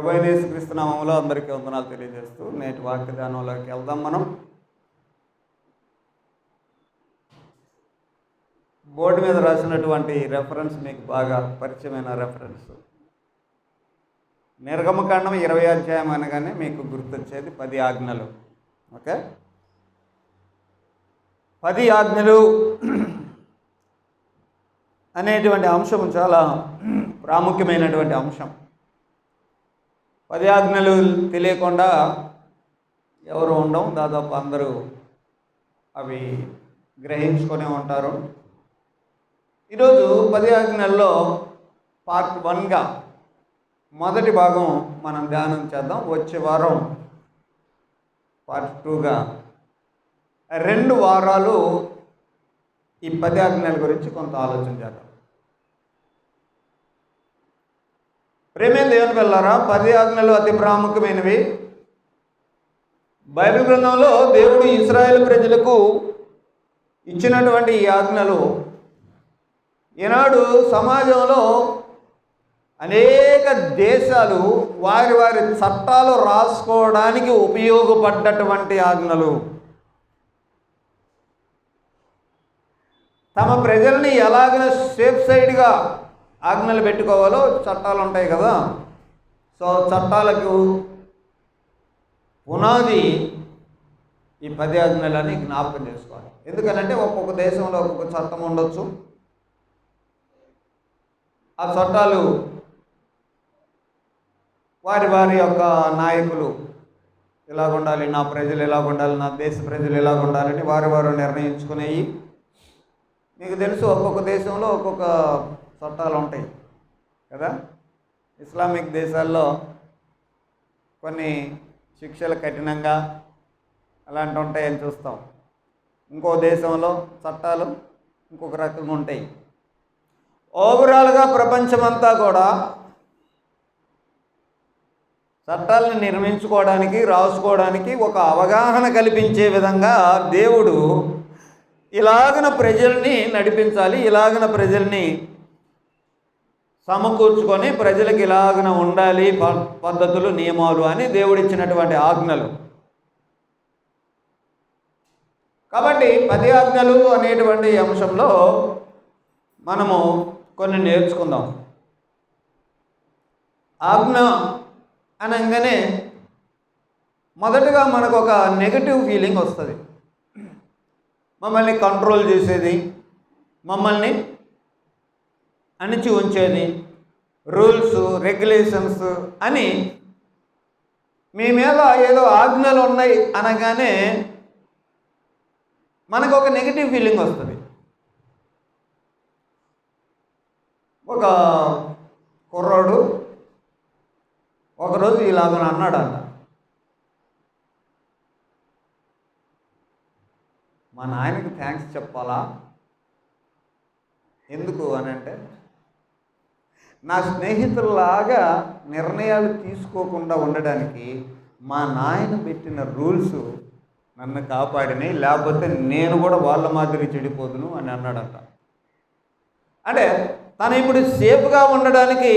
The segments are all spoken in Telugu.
ప్రభు అయిన యేసుక్రీస్తు నామములో అందరికీ వందనాలు తెలియజేస్తూ నేటి వాక్యదానంలోకి వెళ్దాం. మనం బోర్డు మీద రాసినటువంటి రెఫరెన్స్ మీకు బాగా పరిచయమైన రెఫరెన్స్. నిర్గమకాండం 20 అధ్యాయం అనగానే మీకు గుర్తొచ్చేది 10 ఆజ్ఞలు. ఓకే, 10 ఆజ్ఞలు అనేటువంటి అంశం చాలా ప్రాముఖ్యమైనటువంటి అంశం. 10 ఆజ్ఞలు తెలియకుండా ఎవరు ఉండవు, దాదాపు అందరూ అవి గ్రహించుకొని ఉంటారు. ఈరోజు 10 ఆజ్ఞల్లో పార్ట్ 1గా మొదటి భాగం మనం ధ్యానం చేద్దాం. వచ్చే వారం పార్ట్ 2గా 2 వారాలు ఈ 10 ఆజ్ఞల గురించి కొంత ఆలోచన చేద్దాం. ప్రేమే దేవుని పిల్లారా, 10 ఆజ్ఞలు అతి ప్రాముఖ్యమైనవి. బైబిల్ గ్రంథంలో దేవుడు ఇశ్రాయేలు ప్రజలకు ఇచ్చినటువంటి ఈ ఆజ్ఞలు ఈనాడు సమాజంలో అనేక దేశాలు వారి వారి చట్టాలు రాసుకోవడానికి ఉపయోగపడ్డటువంటి ఆజ్ఞలు. తమ ప్రజల్ని ఎలాగైనా సేఫ్ సైడ్గా ఆజ్ఞలు పెట్టుకోవాలో చట్టాలు ఉంటాయి కదా. సో చట్టాలకు పునాది ఈ 10 ఆజ్ఞలని జ్ఞాపకం చేసుకోవాలి. ఎందుకనంటే ఒక్కొక్క దేశంలో ఒక్కొక్క చట్టం ఉండొచ్చు. ఆ చట్టాలు వారి వారి యొక్క నాయకులు ఇలాగ ఉండాలి, నా ప్రజలు ఇలాగ ఉండాలి, నా దేశ ప్రజలు ఇలాగ ఉండాలని వారు నిర్ణయించుకునేవి. మీకు తెలుసు, ఒక్కొక్క దేశంలో ఒక్కొక్క చట్టాలు ఉంటాయి కదా. ఇస్లామిక్ దేశాల్లో కొన్ని శిక్షలు కఠినంగా అలాంటివి ఉంటాయని చూస్తాం. ఇంకో దేశంలో చట్టాలు ఇంకొక రకంగా ఉంటాయి. ఓవరాల్గా ప్రపంచమంతా కూడా చట్టాలను నిర్మించుకోవడానికి, రాసుకోవడానికి ఒక అవగాహన కల్పించే విధంగా దేవుడు ఇలాగన ప్రజల్ని నడిపించాలి, ఇలాగన ప్రజల్ని సమకూర్చుకొని ప్రజలకు ఇలాగన ఉండాలి పద్ధతులు, నియమాలు అని దేవుడిచ్చినటువంటి ఆజ్ఞలు. కాబట్టి 10 ఆజ్ఞలు అనేటువంటి అంశంలో మనము కొన్ని నేర్చుకుందాం. ఆజ్ఞ అనగానే మొదటగా మనకు ఒక నెగటివ్ ఫీలింగ్ వస్తుంది. మమ్మల్ని కంట్రోల్ చేసేది, మమ్మల్ని అణిచి ఉంచేది, రూల్స్ రెగ్యులేషన్స్ అని మీ మీద ఏదో ఆజ్ఞలు ఉన్నాయి అనగానే మనకు ఒక నెగిటివ్ ఫీలింగ్ వస్తుంది. ఒక కుర్రాడు ఒకరోజు ఇలాగని అన్నాడంట, మా నాయనకి థ్యాంక్స్ చెప్పాలా? ఎందుకు అని అంటే, నా స్నేహితుల్లాగా నిర్ణయాలు తీసుకోకుండా ఉండడానికి మా నాయన పెట్టిన రూల్స్ నన్ను కాపాడినాయి, లేకపోతే నేను కూడా వాళ్ళ మాదిరి చెడిపోదును అని అన్నాడంట. అంటే తను ఇప్పుడు సేఫ్గా ఉండడానికి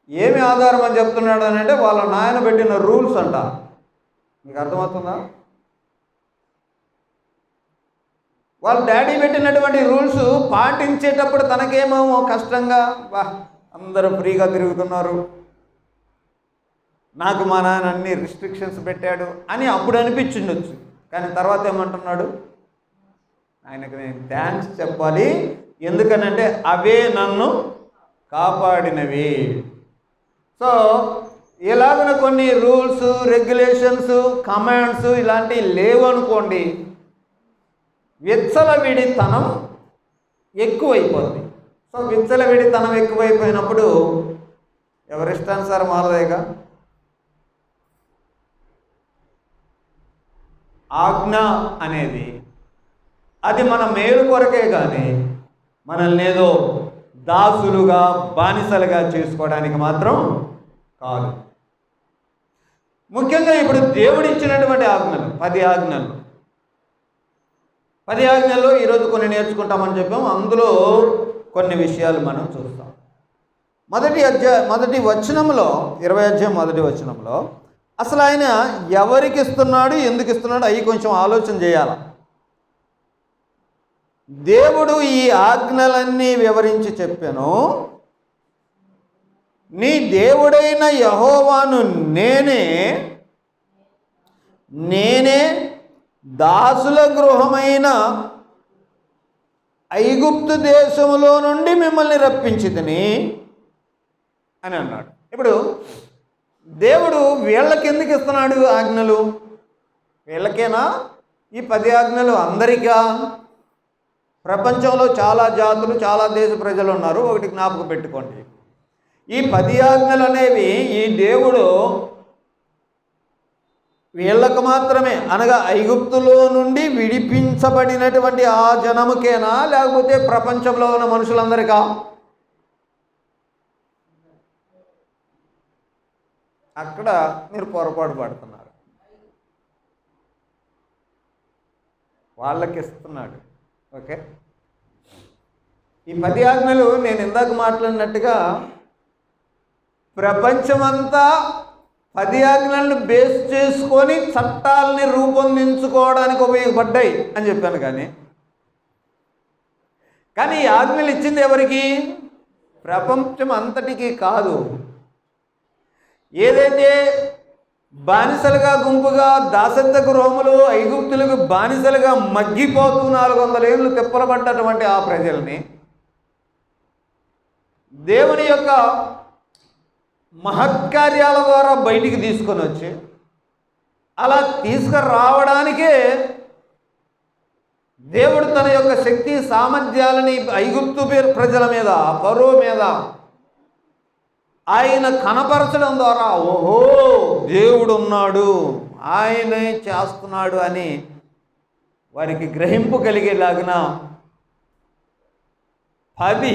ఏమి ఆధారం అని చెప్తున్నాడు అని అంటే, వాళ్ళ నాయన పెట్టిన రూల్స్ అంట. మీకు అర్థమవుతుందా? వాళ్ళ డాడీ పెట్టినటువంటి రూల్స్ పాటించేటప్పుడు తనకేమో కష్టంగా, అందరూ ఫ్రీగా తిరుగుతున్నారు, నాకు మా నాన్న అన్ని రిస్ట్రిక్షన్స్ పెట్టాడు అని అప్పుడు అనిపించిండొచ్చు. కానీ తర్వాత ఏమంటున్నాడు, ఆయనకు నేను థ్యాంక్స్ చెప్పాలి, ఎందుకనంటే అవే నన్ను కాపాడినవి. సో ఇలాగన కొన్ని రూల్స్ రెగ్యులేషన్స్ కమాండ్స్ ఇలాంటివి లేవు అనుకోండి, విచ్చలవిడితనం ఎక్కువైపోతుంది. సో విచ్చలవిడితనం ఎక్కువైపోయినప్పుడు ఎవరిష్టానుసారం వాళ్ళదేగా. ఆజ్ఞ అనేది అది మన మేలు కొరకే కానీ మనల్ని ఏదో దాసులుగా బానిసలుగా చేసుకోవడానికి మాత్రం కాదు. ముఖ్యంగా ఇప్పుడు దేవుడిచ్చినటువంటి ఆజ్ఞలు 10 ఆజ్ఞలు. 10 ఆజ్ఞల్లో ఈరోజు కొన్ని నేర్చుకుంటామని చెప్పాము. అందులో కొన్ని విషయాలు మనం చూస్తాం. మొదటి వచనంలో 20వ అధ్యాయం మొదటి వచనంలో అసలు ఆయన ఎవరికి ఇస్తున్నాడు, ఎందుకు ఇస్తున్నాడు అవి కొంచెం ఆలోచన చేయాలి. దేవుడు ఈ ఆజ్ఞలన్నీ వివరించి చెప్పాను. నీ దేవుడైన యెహోవాను నేనే దాసుల గృహమైన ఐగుప్తు దేశములో నుండి మిమ్మల్ని రప్పించితిని అని అన్నాడు. ఇప్పుడు దేవుడు వీళ్ళకి ఎందుకు ఇస్తున్నాడు ఆజ్ఞలు? వీళ్ళకేనా? ఈ 10 ఆజ్ఞలు అందరికా? ప్రపంచంలో చాలా జాతులు, చాలా దేశ ప్రజలు ఉన్నారు. ఒకటి జ్ఞాపకం పెట్టుకోండి, ఈ 10 ఆజ్ఞలు అనేవి ఈ దేవుడు వీళ్ళకు మాత్రమే, అనగా ఐగుప్తులో నుండి విడిపించబడినటువంటి ఆ జనముకేనా, లేకపోతే ప్రపంచంలో ఉన్న మనుషులందరికా? అక్కడ మీరు పొరపాటు పడుతున్నారు. వాళ్ళకి ఇస్తున్నాడు. ఓకే, ఈ 10 ఆజ్ఞలు నేను ఇందాక మాట్లాడినట్టుగా ప్రపంచమంతా 10 ఆజ్ఞలను బేస్ చేసుకొని చట్టాలని రూపొందించుకోవడానికి ఉపయోగపడ్డాయి అని చెప్పాను. కానీ ఈ ఆజ్ఞలు ఇచ్చింది ఎవరికి? ప్రపంచం అంతటికి కాదు. ఏదైతే బానిసలుగా గుంపుగా దాసత్వ గృహములు ఐగుప్తులకు బానిసలుగా మగ్గిపోతూ 400 ఏళ్ళు తిప్పలబడ్డటువంటి ఆ ప్రజల్ని దేవుని యొక్క మహత్కార్యాల ద్వారా బయటికి తీసుకొని వచ్చి, అలా తీసుకురావడానికే దేవుడు తన యొక్క శక్తి సామర్థ్యాలని ఐగుప్తు ప్రజల మీద, ఫరో మీద ఆయన కనపరచడం ద్వారా, ఓహో దేవుడు ఉన్నాడు, ఆయనే చేస్తున్నాడు అని వారికి గ్రహింపు కలిగేలాగిన 10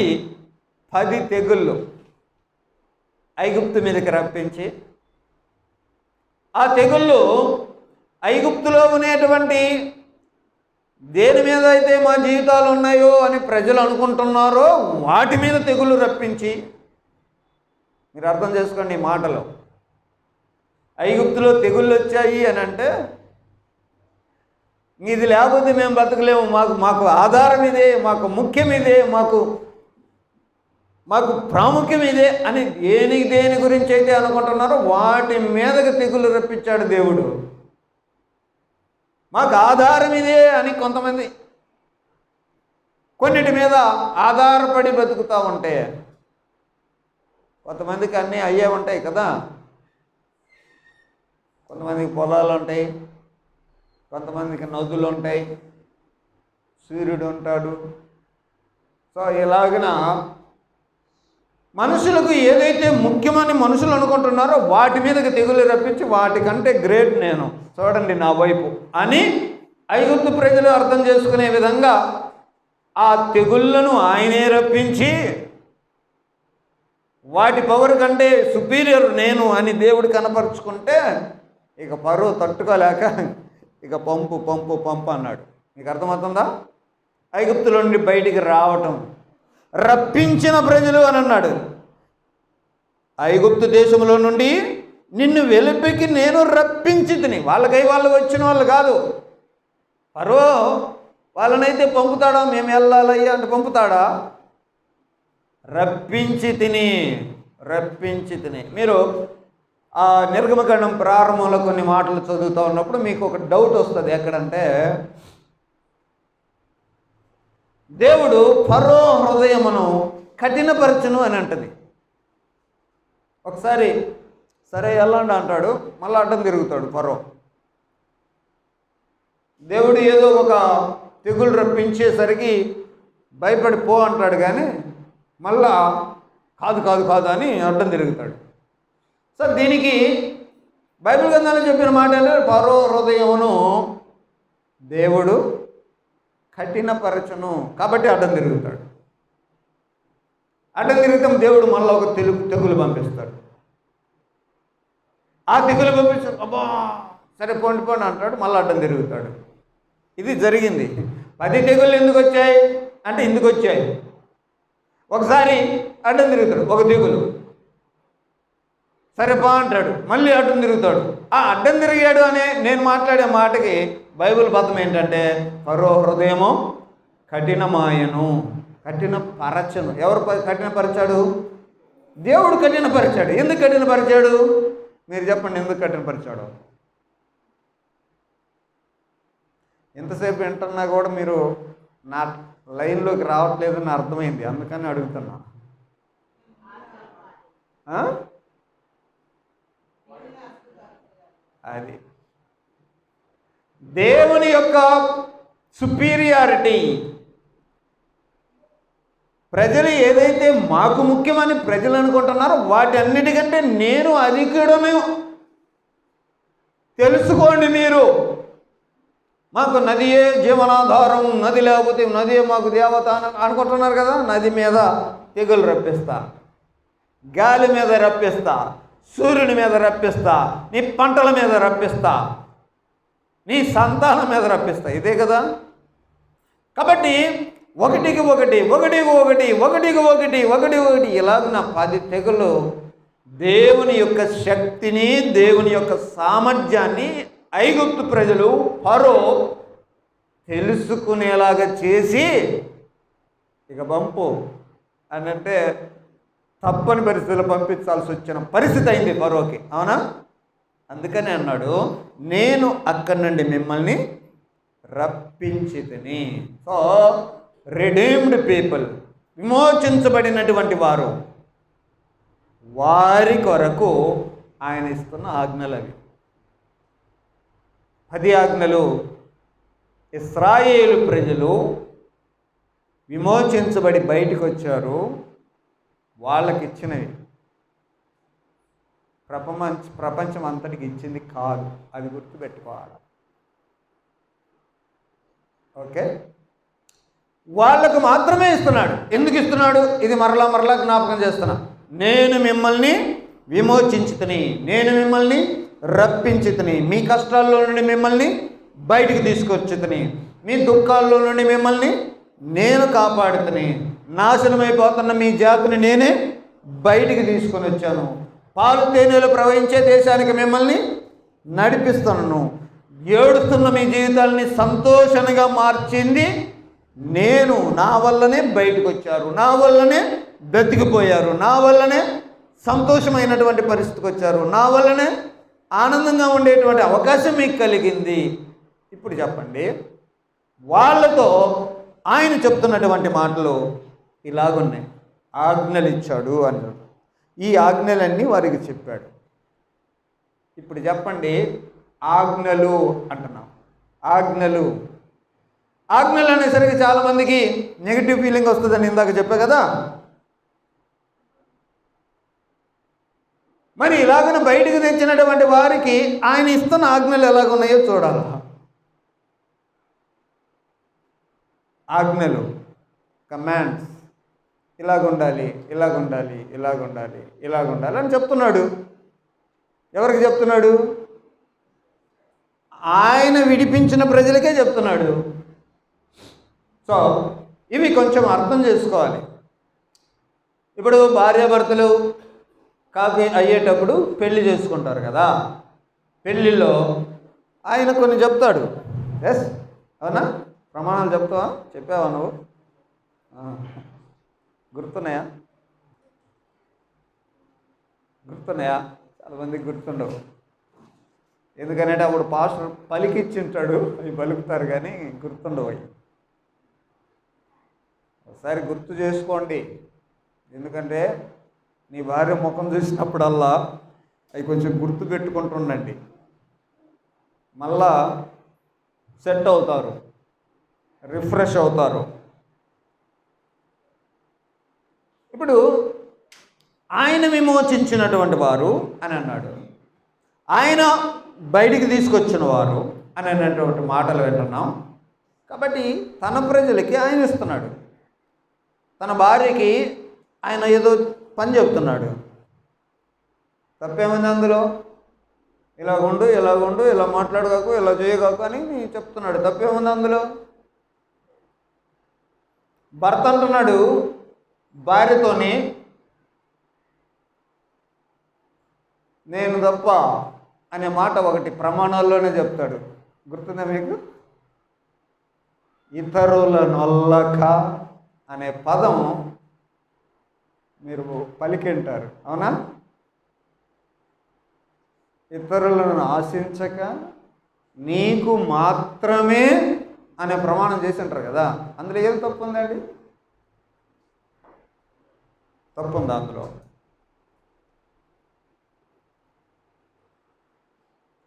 తెగుళ్ళు ఐగుప్తు మీదకి రప్పించి, ఆ తెగుళ్ళు ఐగుప్తులో ఉండేటువంటి దేని మీద అయితే మా జీవితాలు ఉన్నాయో అని ప్రజలు అనుకుంటున్నారో వాటి మీద తెగుళ్ళు రప్పించి, మీరు అర్థం చేసుకోండి ఈ మాటలు. ఐగుప్తులో తెగుళ్ళు వచ్చాయి అని అంటే ఇది లేకపోతే మేము బతకలేము, మాకు ఆధారం ఇదే, మాకు ముఖ్యం ఇదే, మాకు ప్రాముఖ్యం ఇదే అని దేని గురించి అయితే అనుకుంటున్నారో వాటి మీదకి తెగుళ్ళు రప్పించాడు దేవుడు. మాకు ఆధారం ఇదే అని కొంతమంది కొన్నిటి మీద ఆధారపడి బతుకుతూ ఉంటే, కొంతమందికి అన్నీ అయ్యే ఉంటాయి కదా. కొంతమందికి పొలాలు ఉంటాయి, కొంతమందికి నదులు ఉంటాయి, సూర్యుడు ఉంటాడు. సో ఇలాగిన మనుషులకు ఏదైతే ముఖ్యమని మనుషులు అనుకుంటున్నారో వాటి మీదకి తెగులు రప్పించి, వాటికంటే గ్రేట్ నేను, చూడండి నా వైపు అని ఐగుప్తు ప్రజలు అర్థం చేసుకునే విధంగా ఆ తెగుళ్ళను ఆయనే రప్పించి, వాటి పవర్ కంటే సుపీరియర్ నేను అని దేవుడు కనపరుచుకుంటే, ఇక ఫరో తట్టుకోలేక ఇక పంపు అన్నాడు. మీకు అర్థమవుతుందా? ఐగుప్తులో నుండి బయటికి రావటం, రప్పించిన ప్రజలు అని అన్నాడు. ఐగుప్తు దేశంలో నుండి నిన్ను వెలుపలికి నేను రప్పించి తిని, వాళ్ళకై వాళ్ళు వచ్చిన వాళ్ళు కాదు. ఫరో వాళ్ళనైతే పంపుతాడా? మేము వెళ్ళాలయ్యా అంటే పంపుతాడా? రప్పించి తిని. మీరు ఆ నిర్గమకాండం ప్రారంభంలో కొన్ని మాటలు చదువుతూ ఉన్నప్పుడు మీకు ఒక డౌట్ వస్తుంది. ఎక్కడంటే దేవుడు ఫరో హృదయమును కఠినపరచును అని అంటది. ఒకసారి సరే వెళ్ళండి అంటాడు, మళ్ళీ అడ్డం తిరుగుతాడు ఫరో. దేవుడు ఏదో ఒక తెగులు రప్పించేసరికి భయపడి పో అంటాడు, కానీ మళ్ళా కాదు అని అడ్డం తిరుగుతాడు. సో దీనికి బైబిల్ గ్రంథంలో చెప్పిన మాట ఏంటంటే, ఫరో హృదయమును దేవుడు కఠినపరచును, కాబట్టి అడ్డం తిరుగుతాడు. అడ్డం తిరుగుతాం దేవుడు మళ్ళీ ఒక తెగులు పంపిస్తాడు. ఆ తెగులు పంపిస్తాడు, అబ్బా సరే పోండి అంటాడు, మళ్ళీ అడ్డం తిరుగుతాడు. ఇది జరిగింది. 10 తెగుళ్ళు ఎందుకు వచ్చాయి అంటే ఇందుకు వచ్చాయి. ఒకసారి అడ్డం తిరుగుతాడు, ఒక దిగులు సరేపా అంటాడు, మళ్ళీ అడ్డం తిరుగుతాడు. ఆ అడ్డం తిరిగాడు అనే నేను మాట్లాడే మాటకి బైబిల్ పదం ఏంటంటే ఫరో హృదయము కఠినమాయను, కఠినపరచను. ఎవరు కఠినపరిచాడు? దేవుడు కఠినపరిచాడు. ఎందుకు కఠినపరిచాడు? మీరు చెప్పండి, ఎందుకు కఠినపరిచాడు? ఎంతసేపు వింటున్నా కూడా మీరు నా లైన్లోకి రావట్లేదని అర్థమైంది, అందుకని అడుగుతున్నా. అది దేవుని యొక్క సుపీరియారిటీ. ప్రజలు ఏదైతే మాకు ముఖ్యమని ప్రజలు అనుకుంటున్నారో వాటి అన్నిటికంటే నేను అధికుడను తెలుసుకోండి. మీరు మాకు నదియే జీవనాధారం, నది లేకపోతే నదియే మాకు దేవత అనుకుంటున్నారు కదా. నది మీద తెగులు రప్పిస్తా, గాలి మీద రప్పిస్తా, సూర్యుని మీద రప్పిస్తా, నీ పంటల మీద రప్పిస్తా, నీ సంతానం మీద రప్పిస్తా. ఇదే కదా. కాబట్టి ఒకటికి ఒకటి ఒకటికి ఒకటి ఒకటికి ఒకటి ఒకటి ఒకటి ఇలాగున్న 10 తెగులు దేవుని యొక్క శక్తిని, దేవుని యొక్క సామర్థ్యాన్ని ఐగుప్తు ప్రజలు ఫరో తెలుసుకునేలాగా చేసి ఇక పంపు అని అంటే తప్పని పరిస్థితుల్లో పంపించాల్సి వచ్చిన పరిస్థితి అయింది ఫరోకి. అవునా? అందుకని అన్నాడు, నేను అక్కడి నుండి మిమ్మల్ని రప్పించితిని. సో రిడీమ్డ్ పీపుల్, విమోచించబడినటువంటి వారు, వారి కొరకు ఆయన ఇస్తున్న ఆజ్ఞలు అవి. 10 ఆజ్ఞలు ఇశ్రాయేలు ప్రజలు విమోచించబడి బయటకు వచ్చారు, వాళ్ళకి ఇచ్చినవి. ప్రపంచం అంతటికి ఇచ్చింది కాదు, అది గుర్తుపెట్టుకోవాలి. ఓకే, వాళ్ళకు మాత్రమే ఇస్తున్నాడు. ఎందుకు ఇస్తున్నాడు? ఇది మరలా జ్ఞాపకం చేస్తున్నా. నేను మిమ్మల్ని విమోచించితిని, నేను మిమ్మల్ని రప్పించితిని, మీ కష్టాల్లో నుండి మిమ్మల్ని బయటికి తీసుకొచ్చితిని, మీ దుఃఖాల్లో నుండి మిమ్మల్ని నేను కాపాడుతుని, నాశనమైపోతున్న మీ జాతిని నేనే బయటికి తీసుకొని వచ్చాను, పాలు తేనెలు ప్రవహించే దేశానికి మిమ్మల్ని నడిపిస్తున్నాను, ఏడుస్తున్న మీ జీవితాలని సంతోషంగా మార్చింది నేను. నా వల్లనే బయటకు వచ్చారు, నా వల్లనే బ్రతికిపోయారు, నా వల్లనే సంతోషమైనటువంటి పరిస్థితికి వచ్చారు, నా వల్లనే ఆనందంగా ఉండేటువంటి అవకాశం మీకు కలిగింది. ఇప్పుడు చెప్పండి, వాళ్ళతో ఆయన చెప్తున్నటువంటి మాటలు ఇలాగున్నాయి. ఆజ్ఞలు ఇచ్చాడు అన్నాడు. ఈ ఆజ్ఞలన్నీ వారికి చెప్పాడు. ఇప్పుడు చెప్పండి, ఆజ్ఞలు అంటున్నాం. ఆజ్ఞలు అనేసరికి చాలామందికి నెగిటివ్ ఫీలింగ్ వస్తుందని ఇందాక చెప్పా కదా. మరి ఇలాగన బయటికి తెచ్చినటువంటి వారికి ఆయన ఇస్తున్న ఆజ్ఞలు ఎలాగున్నాయో చూడాలి. ఆజ్ఞలు, కమాండ్స్, ఇలాగుండాలి, ఇలాగుండాలి, ఇలాగుండాలి, ఇలాగుండాలి అని చెప్తున్నాడు. ఎవరికి చెప్తున్నాడు? ఆయన విడిపించిన ప్రజలకే చెప్తున్నాడు. సో ఇవి కొంచెం అర్థం చేసుకోవాలి. ఇప్పుడు భార్యాభర్తలు అయ్యేటప్పుడు పెళ్లి చేసుకుంటారు కదా. పెళ్ళిలో ఆయన కొన్ని చెప్తాడు. ఎస్, అవునా? ప్రమాణాలు చెప్పావా నువ్వు? గుర్తున్నాయా? చాలామందికి గుర్తుండవు. ఎందుకంటే అప్పుడు పాస్టర్ పలికిచ్చింటాడు, అవి పలుకుతారు కానీ గుర్తుండవు. అవి ఒకసారి గుర్తు చేసుకోండి. ఎందుకంటే నీ భార్య ముఖం చూసినప్పుడల్లా అవి కొంచెం గుర్తు పెట్టుకుంటుండండి. మళ్ళా సెట్ అవుతారు, రిఫ్రెష్ అవుతారు. ఇప్పుడు ఆయన విమోచించినటువంటి వారు అని అన్నాడు, ఆయన బయటికి తీసుకొచ్చిన వారు అని అన్నటువంటి మాటలు వింటున్నాం. కాబట్టి తన ప్రజలకి ఆయన ఇస్తున్నాడు. తన భార్యకి ఆయన ఏదో పని చెప్తున్నాడు. తప్పేమైంది అందులో? ఇలాగుండు, ఇలాగుండు, ఇలా మాట్లాడగాకు, ఇలా చేయగాకు అని చెప్తున్నాడు. తప్పేముంది అందులో? భర్త అంటున్నాడు, భార్యతోని నేను తప్ప అనే మాట ఒకటి ప్రమాణాల్లోనే చెప్తాడు. గుర్తుందా మీకు? ఇతరుల నొల్లక అనే పదం మీరు పలికింటారు, అవునా? ఇతరులను ఆశించక నీకు మాత్రమే అనే ప్రమాణం చేసి ఉంటారు కదా. అందులో ఏం తప్పు ఉందండి? తప్పు ఉందా అందులో?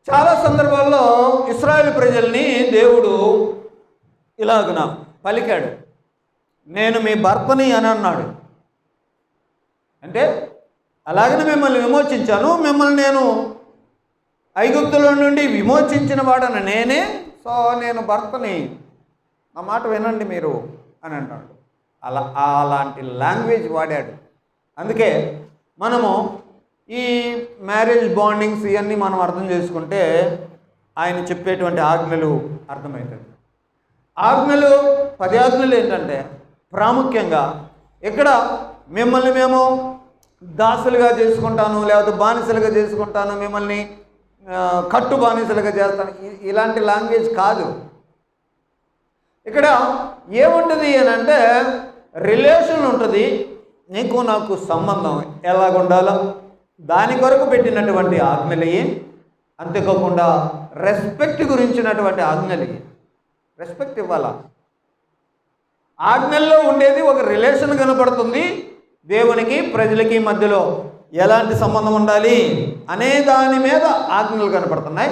చాలా సందర్భాల్లో ఇశ్రాయేలు ప్రజల్ని దేవుడు ఇలాగున పలికాడు, నేను మీ భర్తని అని అన్నాడు. అంటే అలాగనే మిమ్మల్ని విమోచించాను, మిమ్మల్ని నేను ఐగుప్తులో నుండి విమోచించిన వాడని నేనే, సో నేను భర్తని, నా మాట వినండి మీరు అని అన్నాడు. అలాంటి లాంగ్వేజ్ వాడాడు. అందుకే మనము ఈ మ్యారేజ్ బాండింగ్స్ ఇవన్నీ మనం అర్థం చేసుకుంటే ఆయన చెప్పేటువంటి ఆజ్ఞలు అర్థమవుతుంది. ఆజ్ఞలు 10 ఆజ్ఞలు ఏంటంటే ప్రాముఖ్యంగా ఇక్కడ మిమ్మల్ని మేము దాసులుగా చేసుకుంటాను, లేకపోతే బానిసలుగా చేసుకుంటాను, మిమ్మల్ని కట్టు బానిసలుగా చేస్తాను, ఇలాంటి లాంగ్వేజ్ కాదు. ఇక్కడ ఏముంటుంది అని అంటే రిలేషన్ ఉంటుంది, నీకు నాకు సంబంధం ఎలాగ ఉండాలో దాని కొరకు పెట్టినటువంటి ఆజ్ఞలయ్యి. అంతేకాకుండా రెస్పెక్ట్ గురించినటువంటి ఆజ్ఞలయ్యి. రెస్పెక్ట్ ఇవ్వాలా. ఆజ్ఞల్లో ఉండేది ఒక రిలేషన్ కనపడుతుంది, దేవునికి ప్రజలకి మధ్యలో ఎలాంటి సంబంధం ఉండాలి అనే దాని మీద ఆజ్ఞలు కనపడుతున్నాయి.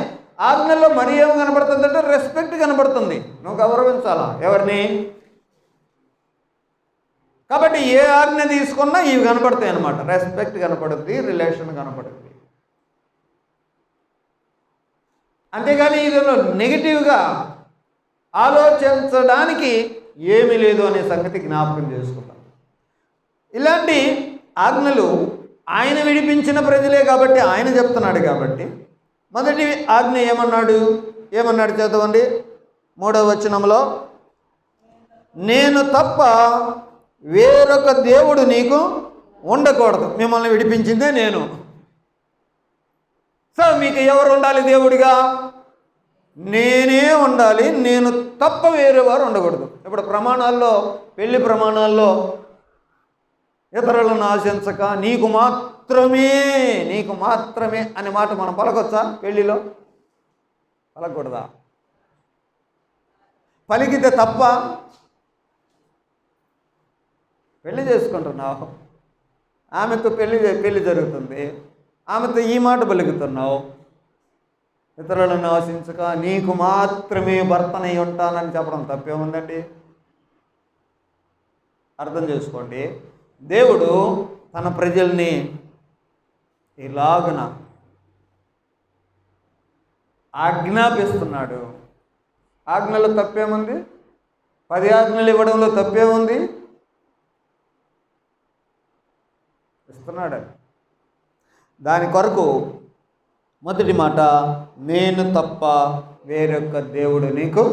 ఆజ్ఞల్లో మరి ఏం కనపడుతుంది అంటే రెస్పెక్ట్ కనపడుతుంది, నువ్వు గౌరవించాలా ఎవరిని. కాబట్టి ఏ ఆజ్ఞ తీసుకున్నా ఇవి కనపడతాయి అన్నమాట. రెస్పెక్ట్ కనపడుద్ది, రిలేషన్ కనపడుద్ది. అంతేగాని ఇందులో నెగిటివ్గా ఆలోచించడానికి ఏమీ లేదు అనే సంగతి జ్ఞాపకం చేసుకుంటాం. ఇలాంటి ఆజ్ఞలు ఆయన విడిపించిన ప్రజలే కాబట్టి ఆయన చెప్తున్నాడు. కాబట్టి మొదటి ఆజ్ఞ ఏమన్నాడు చదవండి. 3వ వచనంలో, నేను తప్ప వేరొక దేవుడు నీకు ఉండకూడదు, మిమ్మల్ని విడిపించిందే నేను. సో మీకు ఎవరు ఉండాలి దేవుడిగా? నేనే ఉండాలి, నేను తప్ప వేరే వారు ఉండకూడదు. ఇప్పుడు ప్రమాణాల్లో, పెళ్లి ప్రమాణాల్లో ఇతరులను ఆశించక నీకు మాత్రమే అనే మాట మనం పలకొచ్చా? పెళ్లిలో పలకూడదా? పలికితే తప్ప. పెళ్లి చేసుకుంటున్నావు, ఆమెతో పెళ్లి జరుగుతుంది, ఆమెతో ఈ మాట పలుకుతున్నావు, ఇతరులను ఆశించక నీకు మాత్రమే భర్తనై ఉంటానని చెప్పడం తప్పేముందండి? అర్థం చేసుకోండి. దేవుడు తన ప్రజల్ని ఇలాగున ఆజ్ఞాపిస్తున్నాడు. ఆజ్ఞలో తప్పేముంది? 10 ఆజ్ఞలు ఇవ్వడంలో తప్పేముంది? ఇస్తున్నాడు. దాని కొరకు మొదటి మాట, నేను తప్ప వేరొక దేవుడు నీకు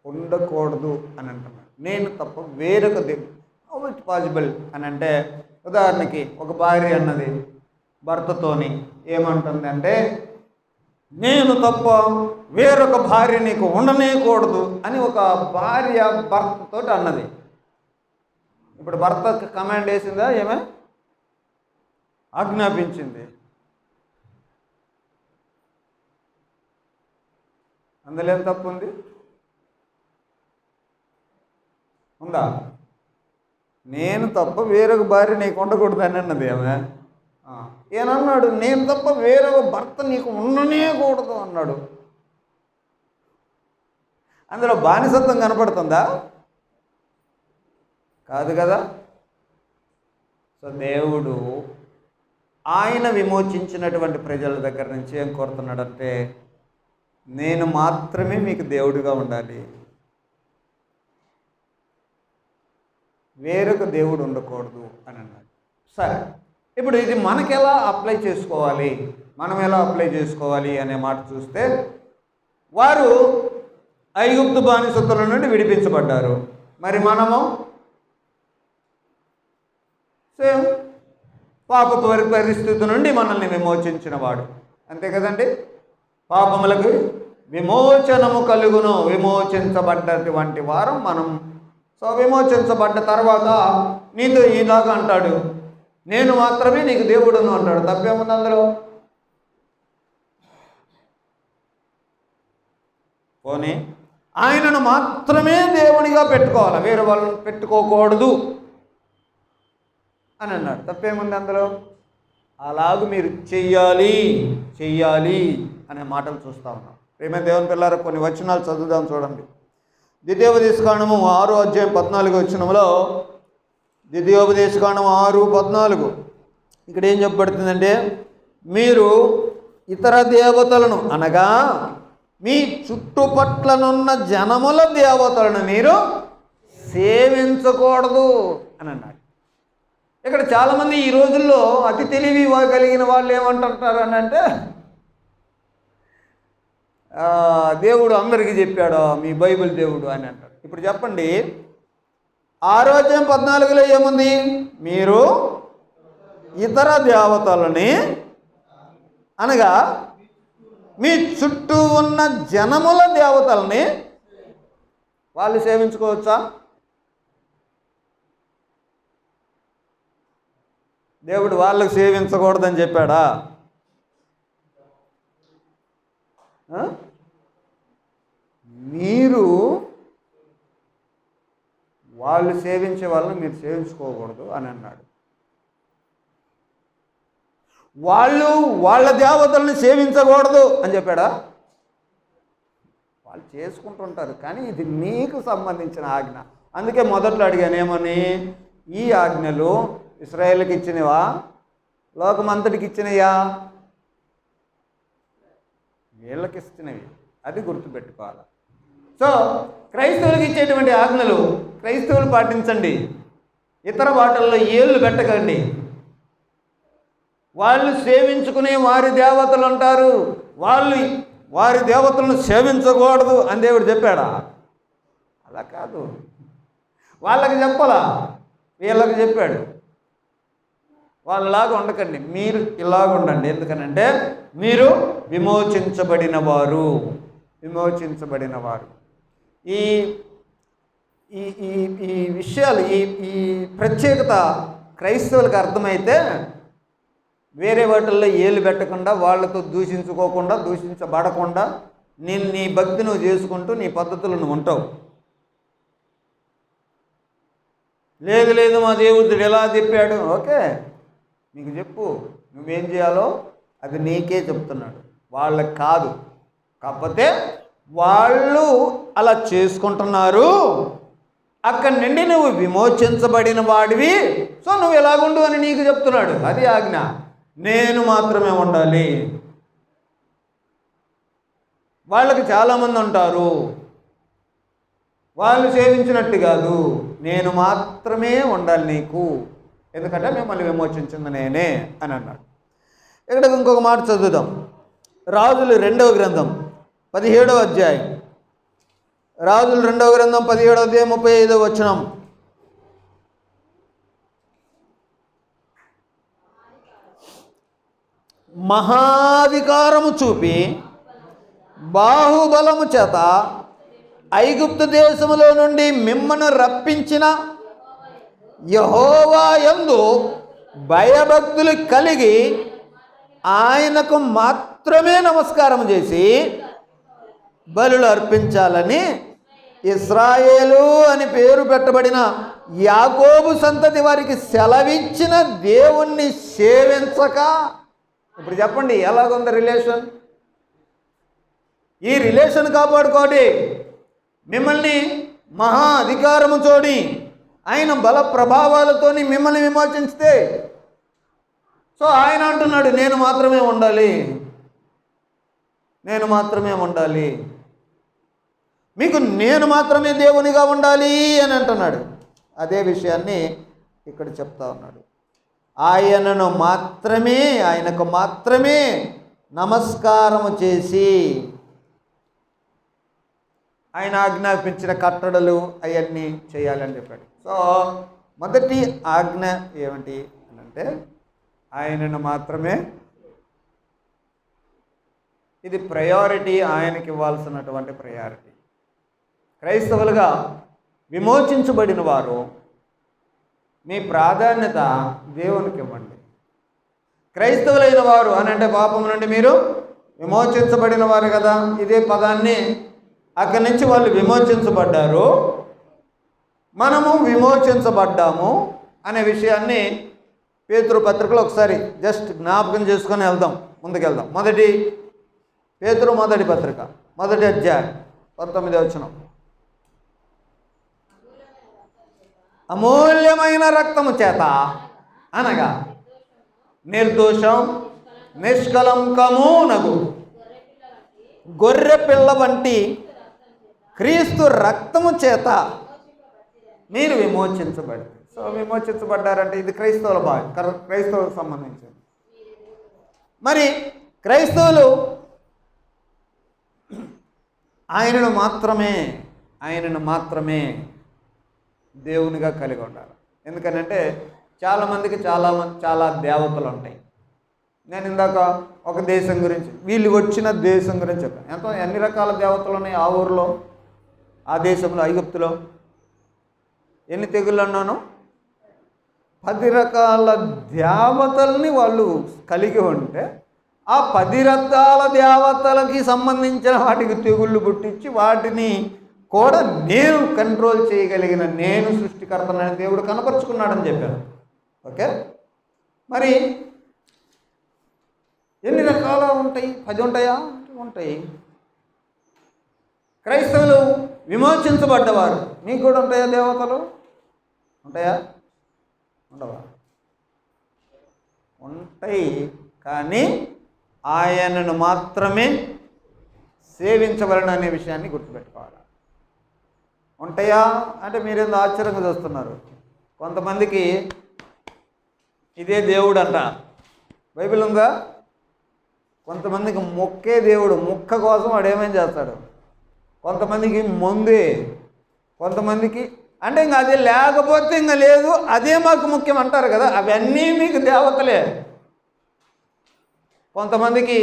ఉండకూడదు అని అంటున్నాడు. నేను తప్ప వేరొక దేవుడు. హౌ ఇట్ పాసిబుల్ అని అంటే, ఉదాహరణకి ఒక భార్య అన్నది భర్తతోని ఏమంటుంది అంటే, నేను తప్ప వేరొక భార్య నీకు ఉండనేకూడదు అని ఒక భార్య భర్తతో అన్నది. ఇప్పుడు భర్తకు కమాండ్ వేసిందా? ఏమే ఆజ్ఞాపించింది. అందులో ఏం తప్పు ఉంది? ఉందా? నేను తప్ప వేరొక భార్య నీకు ఉండకూడదు అని అన్నది ఆమె. ఏనన్నాడు? నేను తప్ప వేరొక భర్త నీకు ఉండనేకూడదు అన్నాడు. అందులో బానిసత్వం కనపడుతుందా? కాదు కదా. సో దేవుడు ఆయన విమోచించినటువంటి ప్రజల దగ్గర నుంచి ఏం కోరుతున్నాడంటే, నేను మాత్రమే మీకు దేవుడిగా ఉండాలి, వేరొక దేవుడు ఉండకూడదు అని అన్నాడు. సరే, ఇప్పుడు ఇది మనకెలా అప్లై చేసుకోవాలి, మనం ఎలా అప్లై చేసుకోవాలి అనే మాట చూస్తే, వారు ఐగుప్తు బానిసత్తుల నుండి విడిపించబడ్డారు. మరి మనము సేమ్ పాపపు పరిస్థితి నుండి మనల్ని విమోచించిన వాడు. అంతే కదండి. పాపములకు విమోచనము కలుగును. విమోచించబడ్డటువంటి వారం మనం. సో విమోచించబడ్డ తర్వాత నీతో ఇలాగా అంటాడు, నేను మాత్రమే నీకు దేవుడును అంటాడు. తప్పేముంది అందులో? పోనీ ఆయనను మాత్రమే దేవునిగా పెట్టుకోవాలి, వేరే వాళ్ళని పెట్టుకోకూడదు అని అన్నాడు. తప్పేముంది అందులో? అలాగూ మీరు చెయ్యాలి అనే మాటలు చూస్తూ ఉన్నాం. ప్రేమ దేవుని పిల్లారా, కొన్ని వచనాలు చదువుదాం చూడండి. ద్వితీయోపదేశకాండము 6:14 ద్వితీయోపదేశకాండము 6:14 ఇక్కడ ఏం చెప్పబడుతుందంటే, మీరు ఇతర దేవతలను అనగా మీ చుట్టుపట్లనున్న జనముల దేవతలను మీరు సేవించకూడదు అని అన్నాడు. ఇక్కడ చాలామంది ఈ రోజుల్లో అతి తెలివి కలిగిన వాళ్ళు ఏమంటుంటారు అని అంటే, దేవుడు అందరికీ చెప్పాడు, మీ బైబిల్ దేవుడు అని అంటారు. ఇప్పుడు చెప్పండి, 6:14 ఏముంది? మీరు ఇతర దేవతలని అనగా మీ చుట్టూ ఉన్న జనముల దేవతల్ని వాళ్ళు సేవించుకోవచ్చా? దేవుడు వాళ్ళకు సేవించకూడదని చెప్పాడా? మీరు వాళ్ళు సేవించే వాళ్ళని మీరు సేవించుకోకూడదు అని అన్నాడు. వాళ్ళు వాళ్ళ దేవతల్ని సేవించకూడదు అని చెప్పాడా? వాళ్ళు చేసుకుంటుంటారు, కానీ ఇది నీకు సంబంధించిన ఆజ్ఞ. అందుకే మొదట్లో అడిగాను ఏమని, ఈ ఆజ్ఞలు ఇశ్రాయేలుకి ఇచ్చినవా, లోకమంతటికి ఇచ్చినయా? వీళ్ళకి ఇచ్చినవి, అది గుర్తుపెట్టుకోవాలి. సో క్రైస్తవులకు ఇచ్చేటువంటి ఆజ్ఞలు క్రైస్తవులు పాటించండి, ఇతర వాటిల్లో ఏళ్ళు పెట్టకండి. వాళ్ళు సేవించుకునే వారి దేవతలు అంటారు, వాళ్ళు వారి దేవతలను సేవించకూడదు అని దేవుడు చెప్పాడా? అలా కాదు, వాళ్ళకి చెప్పాలా, వీళ్ళకి చెప్పాడు. వాళ్ళలాగా ఉండకండి, మీరు ఇలాగ ఉండండి. ఎందుకనంటే మీరు విమోచించబడిన వారు. ఈ ఈ ఈ విషయాలు, ఈ ప్రత్యేకత క్రైస్తవులకు అర్థమైతే వేరే వాటిల్లో ఏళ్ళు పెట్టకుండా, వాళ్ళతో దూషించుకోకుండా, దూషించబడకుండా నీ భక్తి నువ్వు చేసుకుంటూ నీ పద్ధతులు నువ్వు ఉంటావు. లేదు మా దేవుడు ఎలా చెప్పాడు, ఓకే నీకు చెప్పు, నువ్వేం చేయాలో అది నీకే చెప్తున్నాడు, వాళ్ళకి కాదు. కాకపోతే వాళ్ళు అలా చేసుకుంటున్నారు, అక్కడి నుండి నువ్వు విమోచించబడిన వాడివి, సో నువ్వు ఎలాగుండు అని నీకు చెప్తున్నాడు. అది ఆజ్ఞ. నేను మాత్రమే ఉండాలి. వాళ్ళకి చాలామంది ఉంటారు, వాళ్ళు సేవించినట్టు కాదు, నేను మాత్రమే ఉండాలి నీకు, ఎందుకంటే మిమ్మల్ని విమోచించింది నేనే అని అన్నాడు. ఇక్కడ ఇంకొక మాట చదువుదాం. రాజులు 2వ గ్రంథం 17వ అధ్యాయం. రాజులు 2వ గ్రంథం 17వ అధ్యాయం 35వ వచనం. మహాధికారము చూపి బాహుబలము చేత ఐగుప్తు దేశములో నుండి మిమ్మను రప్పించిన యెహోవా యందు భయభక్తులు కలిగి ఆయనకు మాత్రమే నమస్కారం చేసి బలులు అర్పించాలని ఇశ్రాయేలు అని పేరు పెట్టబడిన యాకోబు సంతతి వారికి సెలవిచ్చిన దేవుణ్ణి సేవించక. ఇప్పుడు చెప్పండి ఎలాగుంది రిలేషన్? ఈ రిలేషన్ కాపాడుకోండి. మిమ్మల్ని మహా అధికారము తోడి ఆయన బల ప్రభావాలతో మిమ్మల్ని విమోచిస్తే, సో ఆయన అంటున్నాడు నేను మాత్రమే ఉండాలి, మీకు నేను మాత్రమే దేవునిగా ఉండాలి అని అంటున్నాడు. అదే విషయాన్ని ఇక్కడ చెప్తా ఉన్నాడు. ఆయనకు మాత్రమే నమస్కారము చేసి ఆయన ఆజ్ఞాపించిన కట్టడలు అవన్నీ చేయాలని చెప్పాడు. సో మొదటి ఆజ్ఞ ఏమిటి అని అంటే ఆయనను మాత్రమే, ఇది ప్రయారిటీ, ఆయనకి ఇవ్వాల్సినటువంటి ప్రయారిటీ. క్రైస్తవులుగా విమోచించబడిన వారు మీ ప్రాధాన్యత దేవునికి ఇవ్వండి. క్రైస్తవులైన వారు అని అంటే పాపం నుండి మీరు విమోచించబడిన వారు కదా, ఇదే పదాన్ని అక్కడి నుంచి వాళ్ళు విమోచించబడ్డారు, మనము విమోచించబడ్డాము అనే విషయాన్ని పేతురు పత్రికలో ఒకసారి జస్ట్ జ్ఞాపకం చేసుకొని వెళ్దాం, ముందుకెళ్దాం. పేతురు మొదటి పత్రిక 1వ అధ్యాయం 19వ వచనం. అమూల్యమైన రక్తము చేత అనగా నిర్దోషం నిష్కలంకమునగు గొర్రె పిల్ల వంటి క్రీస్తు రక్తము చేత మీరు విమోచించబడి. సో విమోచించబడ్డారంటే ఇది క్రైస్తవుల క్రైస్తవులకు సంబంధించింది. మరి క్రైస్తవులు ఆయనను మాత్రమే దేవునిగా కలిగి ఉండాలి. ఎందుకనంటే చాలామందికి చాలా దేవతలు ఉంటాయి. నేను ఇందాక ఒక దేశం గురించి, వీళ్ళు వచ్చిన దేశం గురించి చెప్పాను. ఎన్ని రకాల దేవతలు ఉన్నాయి ఆ ఊరిలో, ఆ దేశంలో, ఐగుప్తులో. ఎన్ని తెగుళ్ళు అన్నాను? 10 రకాల దేవతల్ని వాళ్ళు కలిగి ఉంటే ఆ 10 రకాల దేవతలకి సంబంధించిన వాటికి తెగుళ్ళు పుట్టించి వాటిని కూడా నేను కంట్రోల్ చేయగలిగిన నేను సృష్టికర్తనని దేవుడు కనపరుచుకున్నాడని చెప్పాను. ఓకే, మరి ఎన్ని రకాల ఉంటాయి? 10 ఉంటాయా? ఉంటాయి. క్రైస్తవులు విమోచించబడ్డవారు, మీకు కూడా ఉంటాయా దేవతలు? ఉంటాయా? ఉండవా? ఉంటాయి, కానీ ఆయనను మాత్రమే సేవించవలన అనే విషయాన్ని గుర్తుపెట్టుకోవాలి. ఉంటాయా అంటే మీరేందో ఆశ్చర్యంగా చూస్తున్నారు. కొంతమందికి ఇదే దేవుడు అంట, బైబిల్ ఉందా? కొంతమందికి మొక్కే దేవుడు, మొక్క కోసం వాడు ఏమేం చేస్తాడు. కొంతమందికి ముందే, కొంతమందికి అంటే ఇంకా అదే లేకపోతే ఇంకా లేదు, అదే మాకు ముఖ్యం అంటారు కదా, అవన్నీ మీకు దేవతలే. కొంతమందికి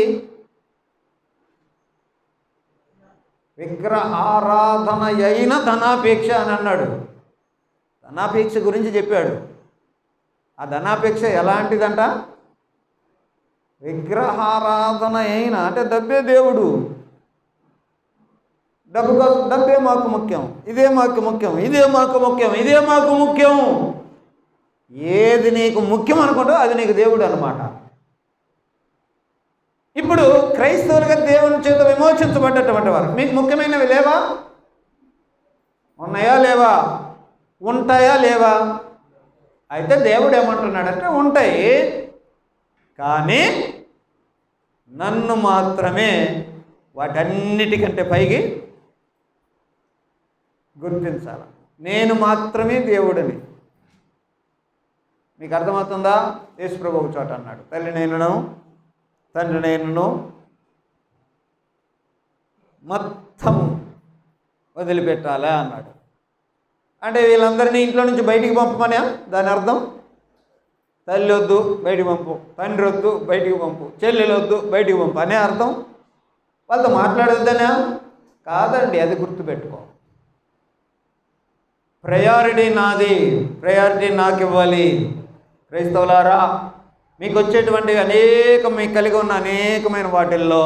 విగ్రహారాధన అయిన ధనాపేక్ష అని అన్నాడు. ధనాపేక్ష గురించి చెప్పాడు. ఆ ధనాపేక్ష ఎలాంటిదంట? విగ్రహారాధన అయిన అంటే డబ్బే దేవుడు, డబ్బే మాకు ముఖ్యం, ఇదే మాకు ముఖ్యం, ఇదే మాకు ముఖ్యం, ఇదే మాకు ముఖ్యం. ఏది నీకు ముఖ్యం అనుకుంటో అది నీకు దేవుడు అన్నమాట. ఇప్పుడు క్రైస్తవులుగా దేవుని చేత విమోచించబడ్డటువంటి వారు మీకు ముఖ్యమైనవి లేవా? ఉన్నాయా లేవా? ఉంటాయా లేవా? అయితే దేవుడు ఏమంటున్నాడంటే ఉంటాయి, కానీ నన్ను మాత్రమే వాటన్నిటికంటే పైకి గుర్తించాలి. నేను మాత్రమే దేవుడిని. మీకు అర్థమవుతుందా? యేసు ప్రభువు ఒక చోట అన్నాడు, తల్లి నేనును తండ్రి నేనును మొత్తం వదిలిపెట్టాలా అన్నాడు. అంటే వీళ్ళందరినీ ఇంట్లో నుంచి బయటికి పంపమనే దాని అర్థం? తల్లి వద్దు బయటికి పంపు, తండ్రి వద్దు బయటికి పంపు, చెల్లెలు వద్దు బయటికి పంపు అనే అర్థం? వాళ్ళతో మాట్లాడొద్దనే కాదండి, అది గుర్తుపెట్టుకో. ప్రయారిటీ నాది, ప్రయారిటీ నాకు ఇవ్వాలి. క్రైస్తవులారా, మీకు వచ్చేటువంటి మీకు కలిగి ఉన్న అనేకమైన వాటిల్లో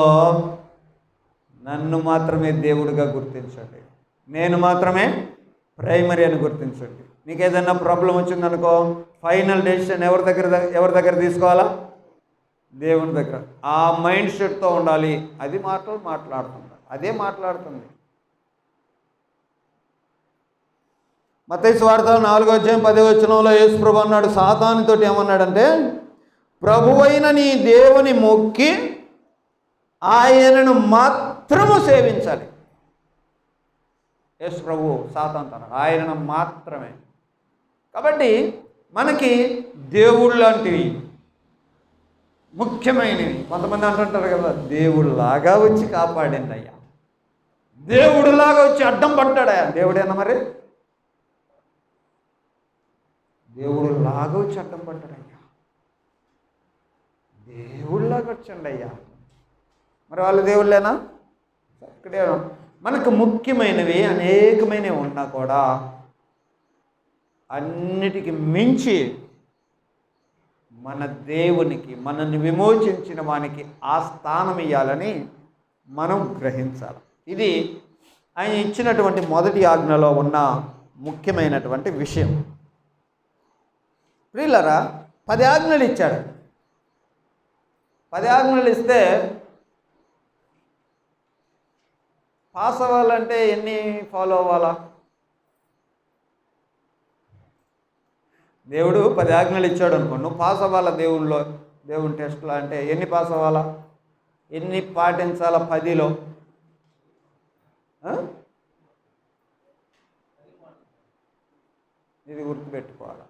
నన్ను మాత్రమే దేవుడిగా గుర్తించండి, నేను మాత్రమే ప్రైమరీ అని గుర్తించండి. మీకు ఏదైనా ప్రాబ్లం వచ్చిందనుకో, ఫైనల్ డెసిషన్ ఎవరి దగ్గర తీసుకోవాలా? దేవుని దగ్గర. ఆ మైండ్ సెట్తో ఉండాలి. అది మాట్లాడుతుంది, అదే మాట్లాడుతుంది. మత్తయి సువార్త 4వ అధ్యాయం 10వ వచనంలో యేసు ప్రభువు అన్నాడు, సాతానుతోటి ఏమన్నాడంటే, ప్రభువైన నీ దేవుని మొక్కి ఆయనను మాత్రము సేవించాలి. యేసు ప్రభువు సాతానుతో అన్నాడు, ఆయనను మాత్రమే. కాబట్టి మనకి దేవుడు లాంటివి ముఖ్యమైనవి. కొంతమంది అంటుంటారు కదా, దేవుడులాగా వచ్చి కాపాడండి అయ్యా, దేవుడులాగా వచ్చి అడ్డం పడ్డాడయ్యా. దేవుడేనా మరి? దేవుడు లాగా వచ్చి అడ్డం పడ్డాడయ్యా, దేవుళ్ళలాగా వచ్చండి అయ్యా. మరి వాళ్ళు దేవుళ్ళేనా? ఇక్కడే మనకు ముఖ్యమైనవి అనేకమైనవి ఉన్నా కూడా అన్నిటికీ మించి మన దేవునికి, మనల్ని విమోచించిన వానికి ఆ స్థానం ఇవ్వాలని మనం గ్రహించాలి. ఇది ఆయన ఇచ్చినటువంటి మొదటి ఆజ్ఞలో ఉన్న ముఖ్యమైనటువంటి విషయం. ప్రియులారా, 10 ఆజ్ఞలు ఇచ్చాడు. 10 ఆజ్ఞలు ఇస్తే పాస్ అవ్వాలంటే ఎన్ని ఫాలో అవ్వాలా? దేవుడు 10 ఆజ్ఞలు ఇచ్చాడు అనుకో, నువ్వు పాస్ అవ్వాలా దేవుని టెస్ట్లో అంటే ఎన్ని పాస్ అవ్వాలా? ఎన్ని పాటించాలా 10లో? ఇది గుర్తుపెట్టుకోవాలి.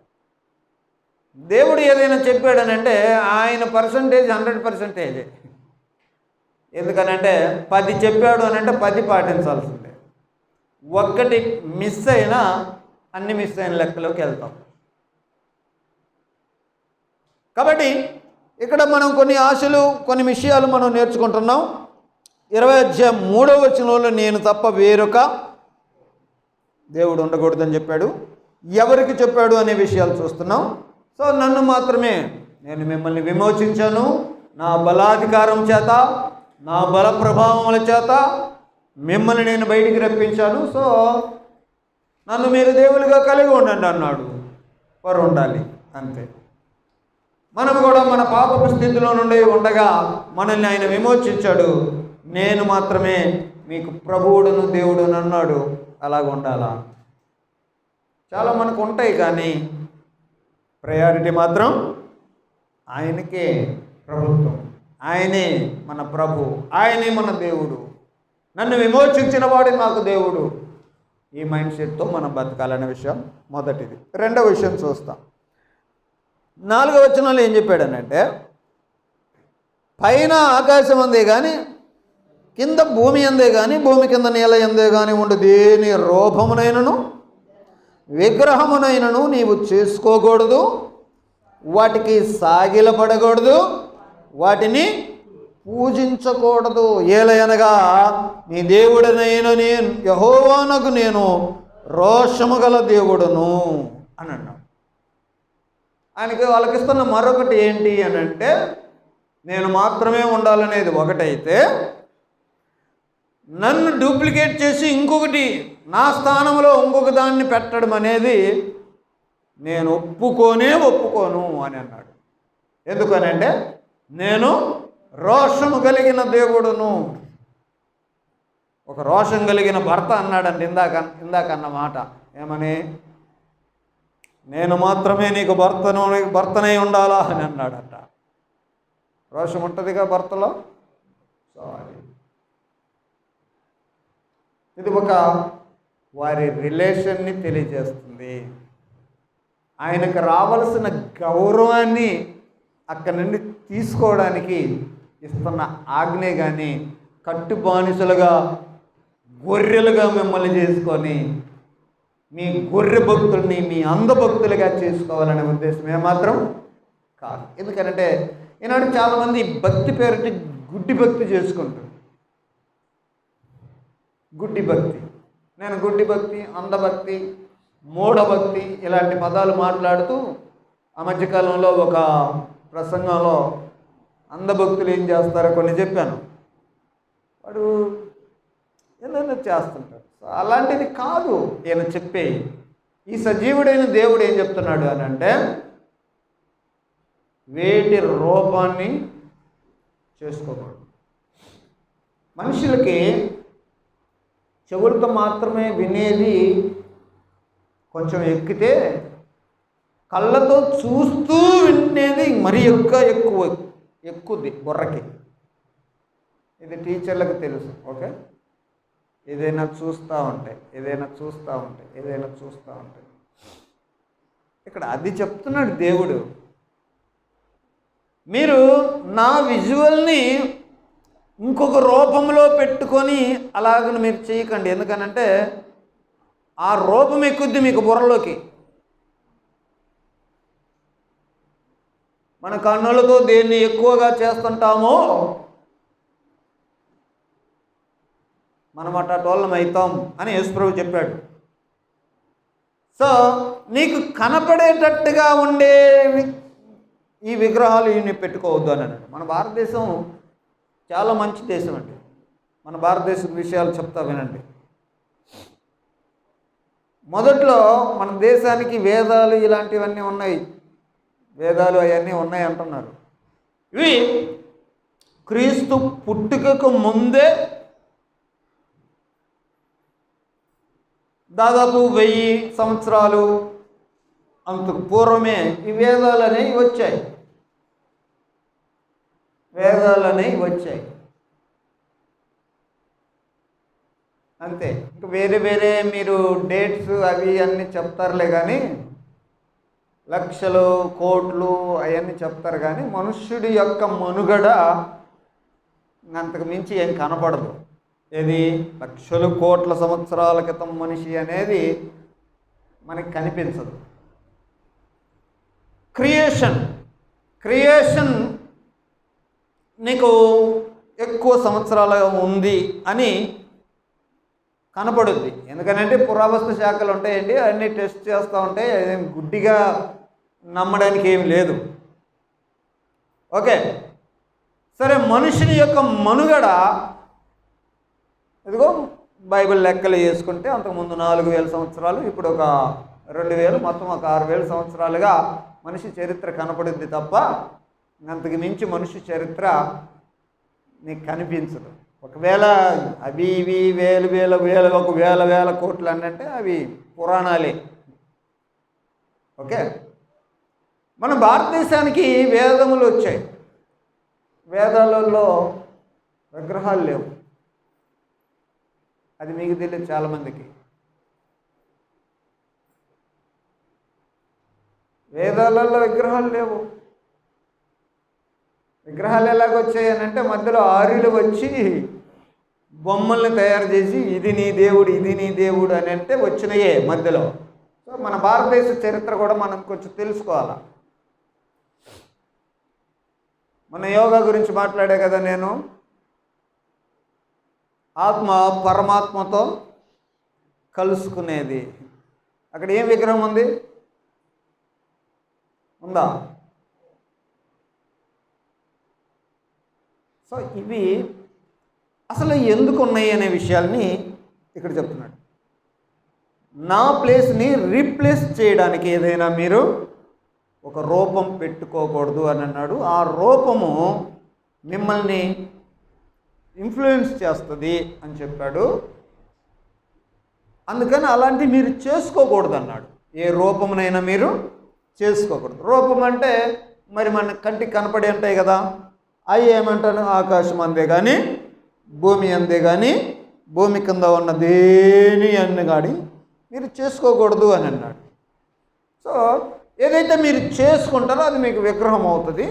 దేవుడు ఏదైనా చెప్పాడనంటే ఆయన పర్సంటేజ్ 100%. ఎందుకనంటే 10 చెప్పాడు అని అంటే 10 పాటించాల్సిందే. ఒక్కటి మిస్ అయినా అన్ని మిస్ అయిన లెక్కలోకి వెళ్తాం. కాబట్టి ఇక్కడ మనం కొన్ని ఆశలు, కొన్ని విషయాలు మనం నేర్చుకుంటున్నాం. 20:3 నేను తప్ప వేరొక దేవుడు ఉండకూడదని చెప్పాడు. ఎవరికి చెప్పాడు అనే విషయాలు చూస్తున్నాం. సో నన్ను మాత్రమే, నేను మిమ్మల్ని విమోచించాను నా బలాధికారం చేత, నా బల ప్రభావముల చేత మిమ్మల్ని నేను బయటికి రప్పించాను. సో నన్ను మీరు దేవులుగా కలిగి ఉండండి అన్నాడు. వారు ఉండాలి అంతే. మనం కూడా మన పాపపు స్థితిలో నుండి ఉండగా మనల్ని ఆయన విమోచించాడు. నేను మాత్రమే మీకు ప్రభువుడును దేవుడును అన్నాడు. అలాగ ఉండాలా? చాలా మనకు ఉంటాయి, కానీ ప్రయారిటీ మాత్రం ఆయనకే. ప్రభుత్వం ఆయనే మన ప్రభు, ఆయనే మన దేవుడు. నన్ను విమోచించిన వాడే నాకు దేవుడు. ఈ మైండ్ సెట్తో మనం బతకాలనే విషయం మొదటిది. రెండవ విషయం చూస్తాం. 4వ వచనంలో ఏం చెప్పాడనంటే, పైన ఆకాశం అందే కానీ కింద భూమి అందే కానీ భూమి కింద నేల అందే కానీ ఉండు దేని రూపమునైనను విగ్రహమునైనను నీవు చేసుకోకూడదు, వాటికి సాగిలపడకూడదు, వాటిని పూజించకూడదు. ఏలయనగా నీ దేవుడనైన నేను యెహోవానగు నేను రోషము గల దేవుడును అని అన్నాడు. ఆయనకి వాళ్ళకిస్తున్న మరొకటి ఏంటి అని అంటే, నేను మాత్రమే ఉండాలనేది ఒకటైతే, నన్ను డూప్లికేట్ చేసి ఇంకొకటి నా స్థానంలో ఇంకొక దాన్ని పెట్టడం అనేది నేను ఒప్పుకోను అని అన్నాడు. ఎందుకనంటే నేను రోషము కలిగిన దేవుడును. ఒక రోషం కలిగిన భర్త అన్నాడంటే ఇందాక అన్న మాట ఏమని, నేను మాత్రమే నీకు భర్తనై ఉండాలా అని అన్నాడట. రోషం ఉంటుందిగా భర్తలో. సారీ, ఇది ఒక వారి రిలేషన్ని తెలియజేస్తుంది. ఆయనకు రావలసిన గౌరవాన్ని అక్కడి నుండి తీసుకోవడానికి ఇస్తున్న ఆజ్ఞే కానీ కట్టు బానిసలుగా గొర్రెలుగా మిమ్మల్ని చేసుకొని మీ గొర్రె భక్తుల్ని మీ అంధ భక్తులుగా చేసుకోవాలనే ఉద్దేశం ఏమాత్రం కాదు. ఎందుకంటే ఈనాడు చాలామంది భక్తి పేరుటి గుడ్డి భక్తి చేసుకుంటారు. గుడ్డి భక్తి, నేను గుడ్డి భక్తి, అంధభక్తి, మూఢభక్తి ఇలాంటి పదాలు మాట్లాడుతూ ఆ మధ్యకాలంలో ఒక ప్రసంగంలో అంధభక్తులు ఏం చేస్తారో కొన్ని చెప్పాను. వాడు ఏదైనా చేస్తుంటాడు. అలాంటిది కాదు ఈయన చెప్పే. ఈ సజీవుడైన దేవుడు ఏం చెప్తున్నాడు అని అంటే, వేటి రూపాన్ని చేసుకోకూడదు. మనుషులకి చెవులతో మాత్రమే వినేది కొంచెం ఎక్కితే, కళ్ళతో చూస్తూ వినేది మరీ ఎక్కుద్ది బుర్రకి. ఇది టీచర్లకు తెలుసు. ఓకే, ఏదైనా చూస్తూ ఉంటే ఇక్కడ అది చెప్తున్నాడు దేవుడు. మీరు నా విజువల్ని ఇంకొక రూపంలో పెట్టుకొని అలాగని మీరు చేయకండి. ఎందుకనంటే ఆ రూపం ఎక్కుద్ది మీకు బుర్రలోకి. మన కన్నులతో దేన్ని ఎక్కువగా చేస్తుంటామో మనం అట్టోళ్ళం అవుతాం అని యేసుప్రభు చెప్పాడు. సో నీకు కనపడేటట్టుగా ఉండే ఈ విగ్రహాలు ఇవి పెట్టుకోవద్దు అని అన్నాడు. మన భారతదేశం చాలా మంచి దేశం అండి. మన భారతదేశం విషయాలు చెప్తా వినండి. మొదట్లో మన దేశానికి వేదాలు ఇలాంటివన్నీ ఉన్నాయి, వేదాలు అవన్నీ ఉన్నాయి అంటున్నారు. ఇవి క్రీస్తు పుట్టుకకు ముందే దాదాపు 1000 సంవత్సరాలు అంతకు పూర్వమే ఈ వేదాలు అనేవి వచ్చాయి. అంతే. ఇంకా వేరే మీరు డేట్స్ అవి అన్నీ చెప్తారులే, కానీ లక్షలు కోట్లు అవన్నీ చెప్తారు, కానీ మనుష్యుడి యొక్క మనుగడ అంతకు మించి ఏం కనపడదు. ఏది లక్షలు కోట్ల సంవత్సరాల క్రితం మనిషి అనేది మనకి కనిపించదు. క్రియేషన్ నీకు ఎక్కువ సంవత్సరాలు ఉంది అని కనపడుద్ది. ఎందుకనంటే పురావస్తు శాఖలు ఉంటాయండి, అన్నీ టెస్ట్ చేస్తూ ఉంటాయి. అదేం గుడ్డిగా నమ్మడానికి ఏమి లేదు. ఓకే, సరే. మనుషుని యొక్క మనుగడ ఇదిగో బైబిల్ లెక్కలు వేసుకుంటే అంతకుముందు 4000 సంవత్సరాలు, ఇప్పుడు ఒక 2000, మొత్తం ఒక 6000 సంవత్సరాలుగా మనిషి చరిత్ర కనపడుద్ది తప్ప అంతకు మించి మనిషి చరిత్ర నీకు కనిపించదు. ఒకవేళ అవి ఇవి వేల కోట్లు అంటే అవి పురాణాలే. ఓకే, మన భారతదేశానికి వేదములు వచ్చాయి. వేదాలలో విగ్రహాలు లేవు. అది మీకు తెలియదు చాలామందికి. వేదాలలో విగ్రహాలు లేవు. విగ్రహాలు ఎలాగొచ్చాయి అని అంటే మధ్యలో ఆర్యులు వచ్చి బొమ్మల్ని తయారు చేసి ఇది నీ దేవుడు అని అంటే వచ్చినాయే మధ్యలో. సో మన భారతదేశ చరిత్ర కూడా మనం కొంచెం తెలుసుకోవాలి. మన యోగా గురించి మాట్లాడే కదా నేను. ఆత్మ పరమాత్మతో కలుసుకునేది. అక్కడ ఏం విగ్రహం ఉందా? సో ఇవి అసలు ఎందుకు ఉన్నాయి అనే విషయాల్ని ఇక్కడ చెప్తున్నాడు. నా ప్లేస్ని రీప్లేస్ చేయడానికి ఏదైనా మీరు ఒక రూపం పెట్టుకోకూడదు అని అన్నాడు. ఆ రూపము మిమ్మల్ని ఇన్ఫ్లుయెన్స్ చేస్తుంది అని చెప్పాడు. అందుకని అలాంటివి మీరు చేసుకోకూడదు అన్నాడు. ఏ రూపమునైనా మీరు చేసుకోకూడదు. రూపం అంటే మరి మన కంటికి కనపడి ఉంటాయి కదా, అవి ఏమంటాను? ఆకాశం అందే కానీ, భూమి అందే కానీ, భూమి కింద ఉన్న దేని అన్ని కానీ మీరు చేసుకోకూడదు అని అన్నాడు. సో ఏదైతే మీరు చేసుకుంటారో అది మీకు విగ్రహం అవుతుంది.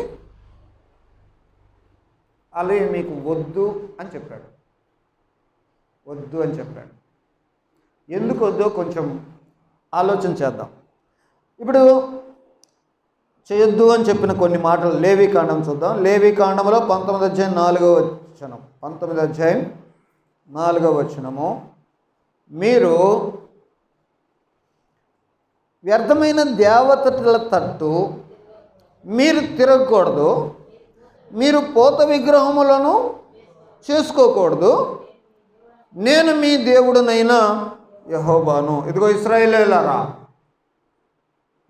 అలా మీకు వద్దు అని చెప్పాడు. ఎందుకు వద్దో కొంచెం ఆలోచన చేద్దాం. ఇప్పుడు చేయొద్దు అని చెప్పిన కొన్ని మాటలు లేవీకాండం చూద్దాం. లేవీకాండంలో 19వ అధ్యాయం 4వ వచనం. 19వ అధ్యాయం 4వ వచనము. మీరు వ్యర్థమైన దేవతల తట్టు మీరు తిరగకూడదు, మీరు పోత విగ్రహములను చేసుకోకూడదు, నేను మీ దేవుడునైనా యెహోవాను. ఇదిగో ఇశ్రాయేలీయులారా,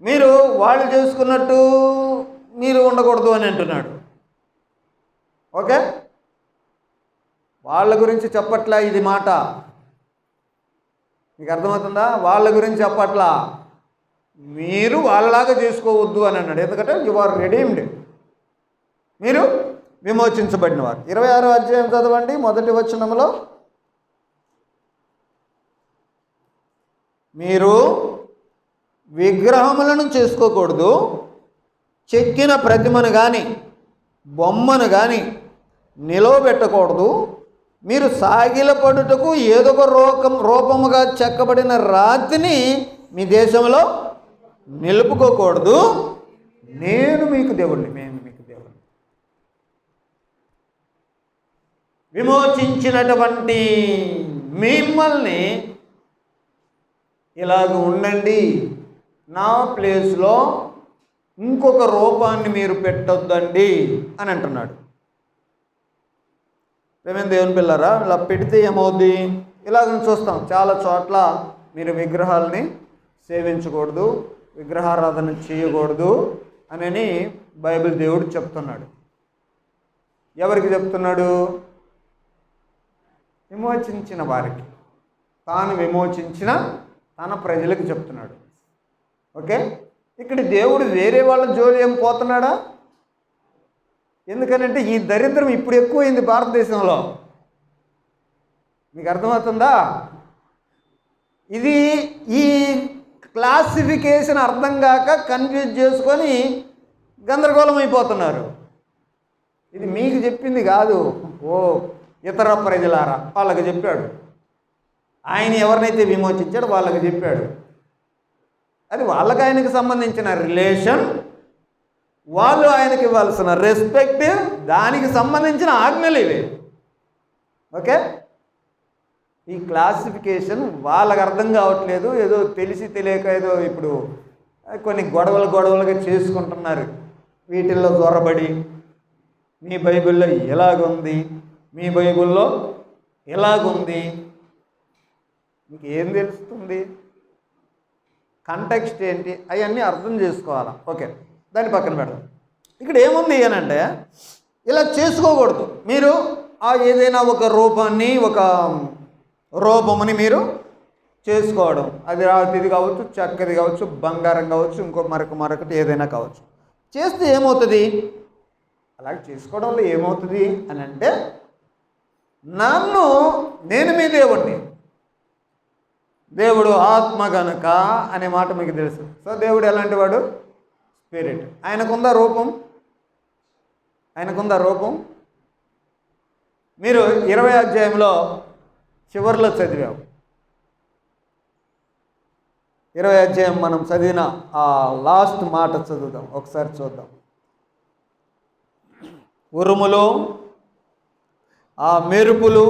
మీరు వాళ్ళు చేసుకున్నట్టు మీరు ఉండకూడదు అని అంటున్నాడు. ఓకే, వాళ్ళ గురించి చెప్పట్లా ఇది మాట. మీకు అర్థమవుతుందా? వాళ్ళ గురించి చెప్పట్లా, మీరు వాళ్ళలాగా చేసుకోవద్దు అని అన్నాడు. ఎందుకంటే యు ఆర్ రెడీమ్డ్, మీరు విమోచించబడిన వారు. 26వ అధ్యాయం చదవండి, 1వ వచనంలో. మీరు విగ్రహములను చేసుకోకూడదు, చెక్కిన ప్రతిమను కానీ బొమ్మను కానీ నిలవబెట్టకూడదు, మీరు సాగిలపడుటకు ఏదో ఒక రూపముగా చెక్కబడిన రాతిని మీ దేశంలో నిలుపుకోకూడదు, నేను మీకు దేవుడిని. విమోచించినటువంటి మిమ్మల్ని ఇలాగ ఉండండి, నా ప్లేస్లో ఇంకొక రూపాన్ని మీరు పెట్టొద్దండి అని అంటున్నాడు. ప్రేమైన దేవుని పిల్లరా, ఇలా పెడితే ఏమవుద్ది? ఇలాగ చూస్తాం చాలా చోట్ల, మీరు విగ్రహాలని సేవించకూడదు, విగ్రహారాధన చేయకూడదు అని బైబిల్ దేవుడు చెప్తున్నాడు. ఎవరికి చెప్తున్నాడు? విమోచించిన వారికి, తాను విమోచించిన తన ప్రజలకు చెప్తున్నాడు. ఓకే, ఇక్కడ దేవుడు వేరే వాళ్ళ జోలి ఏం పోతున్నాడా? ఎందుకనంటే ఈ దరిద్రం ఇప్పుడు ఎక్కువైంది భారతదేశంలో. మీకు అర్థమవుతుందా? ఇది ఈ క్లాసిఫికేషన్ అర్థం కాక కన్ఫ్యూజ్ చేసుకొని గందరగోళం అయిపోతున్నారు. ఇది మీకు చెప్పింది కాదు, ఓ ఇతర ప్రజలారా వాళ్ళకి చెప్పాడు. ఆయన ఎవరినైతే విమోచించాడో వాళ్ళకి చెప్పాడు. అది వాళ్ళకి ఆయనకి సంబంధించిన రిలేషన్, వాళ్ళు ఆయనకి ఇవ్వాల్సిన రెస్పెక్ట్, దానికి సంబంధించిన ఆజ్ఞలు ఇవి. ఓకే, ఈ క్లాసిఫికేషన్ వాళ్ళకి అర్థం కావట్లేదు. ఏదో తెలిసి తెలియక ఏదో ఇప్పుడు కొన్ని గొడవలుగా చేసుకుంటున్నారు. వీటిల్లో దొరబడి మీ బైబిల్లో ఎలాగుంది, మీ బైబిల్లో ఎలాగుంది, మీకు ఏం తెలుస్తుంది? కంటెక్స్ట్ ఏంటి, అవన్నీ అర్థం చేసుకోవాలా. ఓకే, దాన్ని పక్కన పెడదాం. ఇక్కడ ఏముంది అని అంటే, ఇలా చేసుకోకూడదు. మీరు ఏదైనా ఒక రూపాన్ని, ఒక రూపముని మీరు చేసుకోవడం, అది రాతిది కావచ్చు, చెక్కది కావచ్చు, బంగారం కావచ్చు, ఇంకో మరొకటి ఏదైనా కావచ్చు. చేస్తే ఏమవుతుంది? అలాగే చేసుకోవడంలో ఏమవుతుంది అని అంటే, నేను మీ దేవుడిని, దేవుడు ఆత్మ గనుక అనే మాట మీకు తెలుసు. సో దేవుడు ఎలాంటి వాడు? స్పిరిట్. ఆయనకుందా రూపం? మీరు 20వ అధ్యాయంలో చివరిలో చదివాం. 20వ అధ్యాయం మనం చదివిన ఆ లాస్ట్ మాట చదువుదాం, ఒకసారి చూద్దాం. ఉరుములు, ఆ మెరుపులు,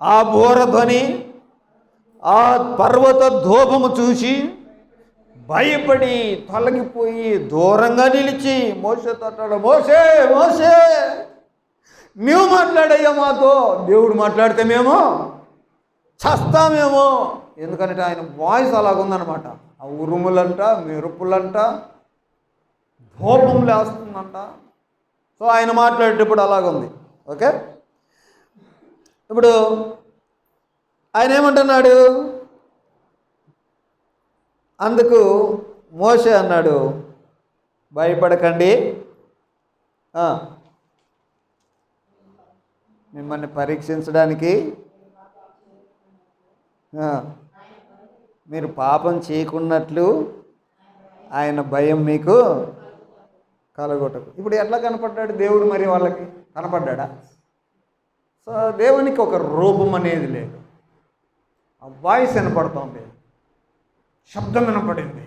ఆ బోరధ్వని, ఆ పర్వత ధూపము చూసి భయపడి తొలగిపోయి దూరంగా నిలిచి మోషేతో అంటాడు, మోషే నువ్వు మాట్లాడయ్యా మాతో. దేవుడు మాట్లాడితే మేము చస్తామేమో. ఎందుకంటే ఆయన వాయిస్ అలాగుందనమాట. ఆ ఉరుములంట, మెరుపులంట, ధూపం లేస్తుందంట. సో ఆయన మాట్లాడేటప్పుడు అలాగుంది. ఓకే, ఇప్పుడు ఆయన ఏమంటున్నాడు? అందుకు మోషే అన్నాడు, భయపడకండి, మిమ్మల్ని పరీక్షించడానికి, మీరు పాపం చేయకున్నట్లు ఆయన భయం మీకు కలగొట్టకు. ఇప్పుడు ఎట్లా కనపడ్డాడు దేవుడు? మరి వాళ్ళకి కనపడ్డా? సో దేవునికి ఒక రూపం అనేది లేదు. ఆ వాయిస్ వినపడుతుంది, శబ్దం వినపడింది.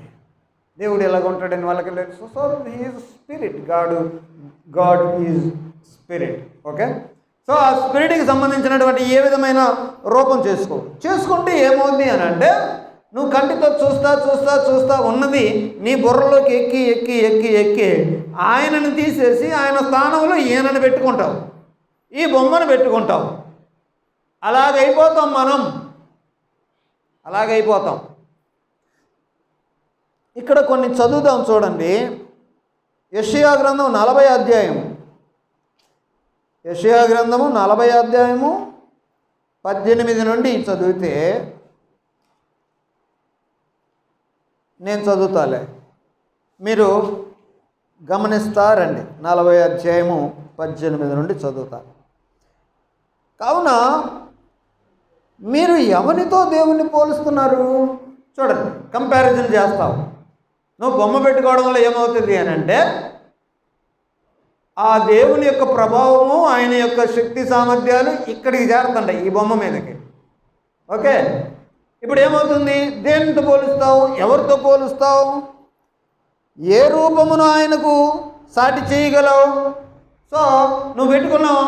దేవుడు ఎలాగ ఉంటాడని వాళ్ళకి లేదు. So he is spirit, God is spirit. Okay, so ఆ స్పిరిట్కి సంబంధించినటువంటి ఏ విధమైన రూపం చేసుకుంటే ఏమవుద్ది అని అంటే, నువ్వు కంటితో చూస్తా ఉన్నది నీ బుర్రలోకి ఎక్కి ఆయనను తీసేసి ఆయన స్థానంలో ఈయనను పెట్టుకుంటావు, ఈ బొమ్మను పెట్టుకుంటావు. అలాగైపోతాం. ఇక్కడ కొన్ని చదువుదాం చూడండి. యెషయా గ్రంథం 40వ అధ్యాయం, యెషయా గ్రంథము 40వ అధ్యాయము 18 నుండి చదివితే, నేను చదువుతాలే, మీరు గమనిస్తారండి. 40వ అధ్యాయము 18 నుండి చదువుతారు. కావున మీరు ఎవరితో దేవుణ్ణి పోలుస్తున్నారు? చూడండి, కంపారిజన్ చేస్తావు. నువ్వు బొమ్మ పెట్టుకోవడం వల్ల ఏమవుతుంది అని అంటే, ఆ దేవుని యొక్క ప్రభావము, ఆయన యొక్క శక్తి సామర్థ్యాలు ఇక్కడికి చేరుతుంటాయి, ఈ బొమ్మ మీదకి. ఓకే, ఇప్పుడు ఏమవుతుంది? దేనితో పోలుస్తావు? ఎవరితో పోలుస్తావు? ఏ రూపమును ఆయనకు సాటి చేయగలవు? సో నువ్వు పెట్టుకున్నావు,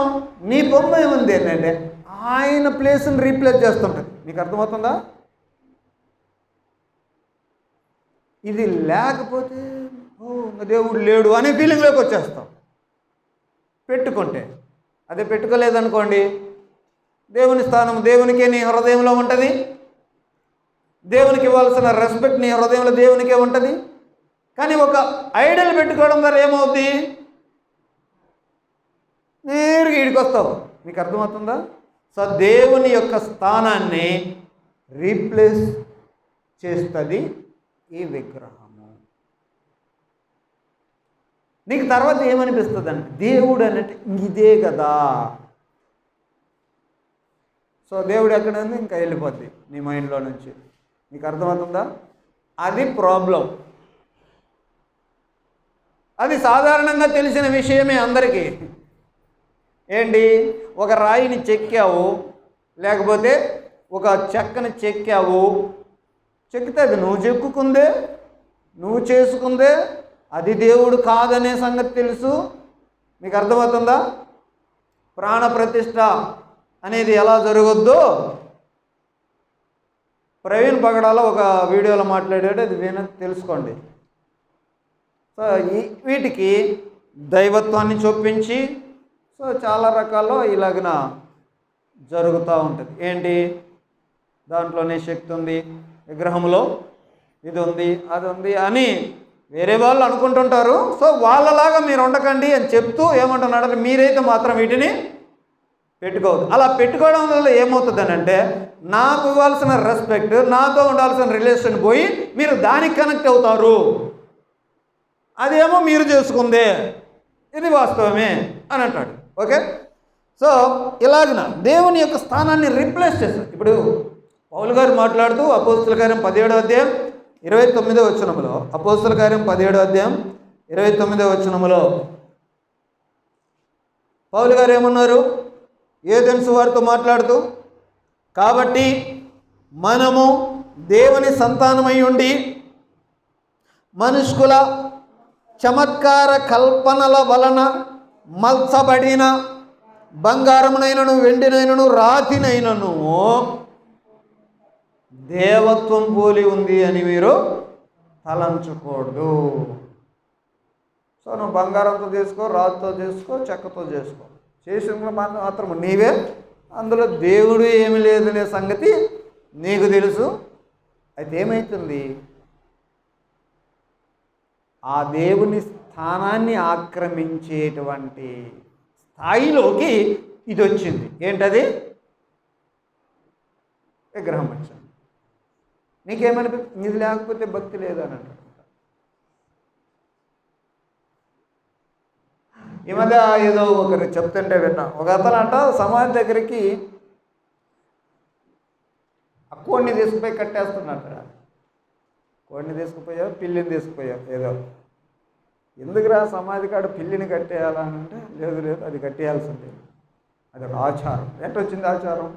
నీ బొమ్మ ఏముంది ఏంటంటే ఆయన ప్లేస్ని రీప్లేస్ చేస్తుంటుంది. మీకు అర్థమవుతుందా? ఇది లేకపోతే దేవుడు లేడు అనే ఫీలింగ్లోకి వచ్చేస్తాం పెట్టుకుంటే. అదే పెట్టుకోలేదనుకోండి, దేవుని స్థానం దేవునికే నీ హృదయంలో ఉంటుంది, దేవునికి ఇవ్వాల్సిన రెస్పెక్ట్ నీ హృదయంలో దేవునికే ఉంటుంది. కానీ ఒక ఐడల్ పెట్టుకోవడం ద్వారా ఏమవుద్ది? నేరుగా ఈడికి వస్తావు. మీకు అర్థమవుతుందా? సో దేవుని యొక్క స్థానాన్ని రీప్లేస్ చేస్తుంది ఈ విగ్రహము. నీకు తర్వాత ఏమనిపిస్తుంది అంటే దేవుడు అన్నట్టు ఇదే కదా. సో దేవుడు ఎక్కడ ఉంది ఇంకా వెళ్ళిపోద్ది నీ మైండ్లో నుంచి. నీకు అర్థమవుతుందా? అది ప్రాబ్లం. అది సాధారణంగా తెలిసిన విషయమే అందరికీ. ఏంటి, ఒక రాయిని చెక్కావు, లేకపోతే ఒక చెక్కని చెక్కావు, చెక్కితే అది నువ్వు చెక్కుకుందే, నువ్వు చేసుకుందే, అది దేవుడు కాదనే సంగతి తెలుసు. మీకు అర్థమవుతుందా? ప్రాణ ప్రతిష్ఠ అనేది ఎలా జరగొద్దో ప్రవీణ్ పగడాలో ఒక వీడియోలో మాట్లాడాడు, అది తెలుసుకోండి. సో వీటికి దైవత్వాన్ని చొప్పించి సో చాలా రకాల్లో ఇలాగన జరుగుతూ ఉంటుంది. ఏంటి, దాంట్లోనే శక్తి ఉంది, విగ్రహంలో ఇది ఉంది, అది ఉంది అని వేరే వాళ్ళు అనుకుంటుంటారు. సో వాళ్ళలాగా మీరు ఉండకండి అని చెప్తూ ఏమంటున్నాడు, మీరైతే మాత్రం వీటిని పెట్టుకోవద్దు. అలా పెట్టుకోవడం వల్ల ఏమవుతుంది అంటే నాకు ఇవ్వాల్సిన రెస్పెక్ట్, నాతో ఉండాల్సిన రిలేషన్ పోయి మీరు దానికి కనెక్ట్ అవుతారు. అదేమో మీరు చేసుకుందే, ఇది వాస్తవమే అని అంటాడు. ఓకే, సో ఇలాగన దేవుని యొక్క స్థానాన్ని రీప్లేస్ చేస్తారు. ఇప్పుడు పౌలు గారు మాట్లాడుతూ అపోస్తల కార్యం 17వ అధ్యాయం 29వ వచనములో, అపోస్తల కార్యం 17వ అధ్యాయం 29వ వచనములో పౌలు గారు ఏమన్నారు? ఏథెన్సు వారితో మాట్లాడుతూ, కాబట్టి మనము దేవుని సంతానమై ఉండి మనుష్కుల చమత్కార కల్పనల వలన మల్చబడిన బంగారమునైనను వెండినైనను రాతినైనను దేవత్వం పోలి ఉంది అని మీరు తలంచకూడదు. సో నువ్వు బంగారంతో చేసుకో, రాతితో చేసుకో, చెక్కతో చేసుకో, చేసిన మాత్రం నీవే, అందులో దేవుడు ఏమి లేదనే సంగతి నీకు తెలుసు. అయితే ఏమవుతుంది, ఆ దేవుని స్థానాన్ని ఆక్రమించేటువంటి స్థాయిలోకి ఇది వచ్చింది. ఏంటది? విగ్రహం వచ్చింది. నీకేమనిపిస్తుంది? ఇది లేకపోతే భక్తి లేదని అంటారు. ఈ మధ్య ఏదో ఒకరు చెప్తుంటే విన్నా, ఒక అతను అంట సమాధి దగ్గరికి ఆ కోడిని తీసుకుపోయి కట్టేస్తున్నట్ట. కోడిని తీసుకుపోయావు, పిల్లిని తీసుకుపోయావు, ఏదో ఎందుకురా సమాధి కాడ పిల్లిని కట్టేయాలని అంటే లేదు లేదు అది కట్టేయాల్సిందే, అది ఒక ఆచారం. ఎట్టొచ్చింది ఆచారం?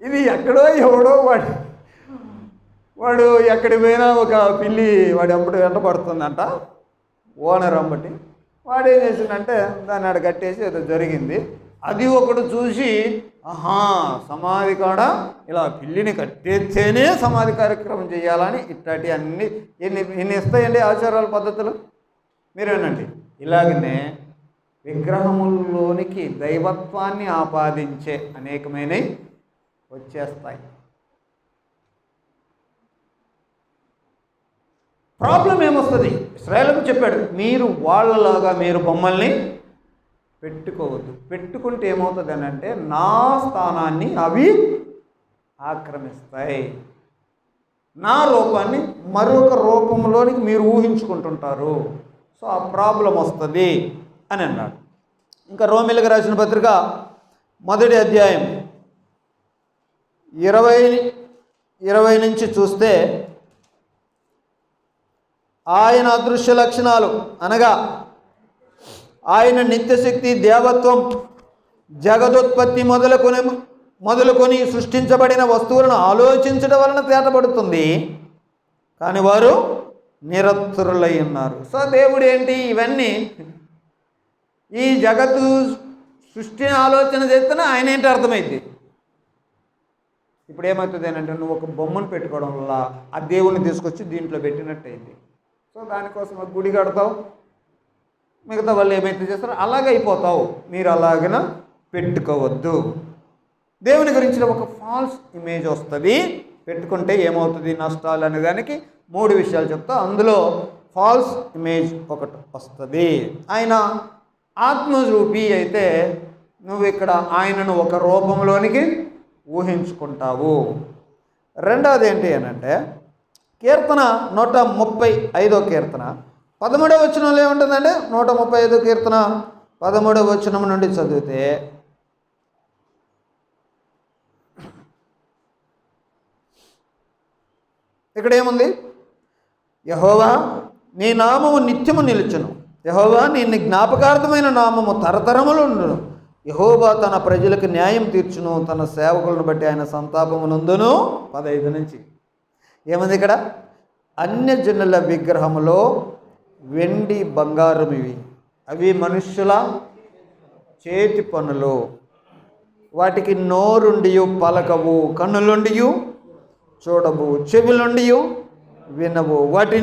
ఇది ఎక్కడో ఎవడో వాడు ఎక్కడికి పోయినా ఒక పిల్లి వాడు వెంట పడుతుందంట, ఓనర్ అమ్మటి. వాడు ఏం చేసిందంటే దాన్ని ఆడ కట్టేసి ఏదో జరిగింది. అది ఒకడు చూసి, ఆహా సమాధి కాడ ఇలా పిల్లిని కట్టేస్తేనే సమాధి కార్యక్రమం చేయాలని ఇట్లాంటి అన్ని ఎన్ని ఇస్తాయండి ఆచారాల పద్ధతులు. మీరేనండి. ఇలాగనే విగ్రహముల్లోనికి దైవత్వాన్ని ఆపాదించే అనేకమైనవి వచ్చేస్తాయి. ప్రాబ్లం ఏమొస్తుంది? ఇశ్రాయేలుకు చెప్పాడు, మీరు వాళ్ళలాగా మీరు బొమ్మల్ని పెట్టుకోవద్దు. పెట్టుకుంటే ఏమవుతుంది అని అంటే నా స్థానాన్ని అవి ఆక్రమిస్తాయి, నా రూపాన్ని మరొక రూపంలోనికి మీరు ఊహించుకుంటుంటారు. సో ఆ ప్రాబ్లం వస్తుంది అని అన్నాడు. ఇంకా రోమీయులకు రాసిన పత్రిక 1వ అధ్యాయం 20 నుంచి చూస్తే ఆయన అదృశ్య లక్షణాలు అనగా ఆయన నిత్యశక్తి, దేవత్వం, జగదుత్పత్తి మొదలుకొని సృష్టించబడిన వస్తువులను ఆలోచించడం వలన తేటపడుతుంది, కానీ వారు నిరతురులై ఉన్నారు. సో దేవుడు ఏంటి, ఇవన్నీ ఈ జగత్తు సృష్టిని ఆలోచన చేస్తేనే ఆయన ఏంటి అర్థమైంది. ఇప్పుడు ఏమవుతుంది అంటే నువ్వు ఒక బొమ్మను పెట్టుకోవడం వల్ల ఆ దేవుణ్ణి తీసుకొచ్చి దీంట్లో పెట్టినట్టయింది. సో దానికోసం ఒక గుడి కడతావు, మిగతా వాళ్ళు ఏమైతే చేస్తారో అలాగే అయిపోతావు. మీరు అలాగన పెట్టుకోవద్దు. దేవుని గురించి ఒక ఫాల్స్ ఇమేజ్ వస్తుంది, పెట్టుకుంటే ఏమవుతుంది నష్టాలు అనే దానికి 3 విషయాలు చెప్తా. అందులో ఫాల్స్ ఇమేజ్ ఒకటి వస్తుంది. ఆయన ఆత్మరూపి అయితే నువ్వు ఇక్కడ ఆయనను ఒక రూపంలోనికి ఊహించుకుంటావు. రెండవది ఏంటి అనంటే కీర్తన 135వ కీర్తన 13వ వచనంలో ఏముంటుందంటే 135వ కీర్తన 13వ వచనం నుండి చదివితే ఇక్కడ ఏముంది? యెహోవా నీ నామము నిత్యము నిలుచును, యెహోవా నీ జ్ఞాపకార్థమైన నామము తరతరములుండును, యెహోవా తన ప్రజలకు న్యాయం తీర్చును, తన సేవకులను బట్టి ఆయన సంతాపమునందును. 15 నుంచి ఏముంది ఇక్కడ? అన్యజనుల విగ్రహములో వెండి బంగారం ఇవి, అవి మనుష్యుల చేతి పనులు, వాటికి నోరుండియు పలకవు, కన్నులుండియు చూడవు, చెవులుండియు వినవు, వాటి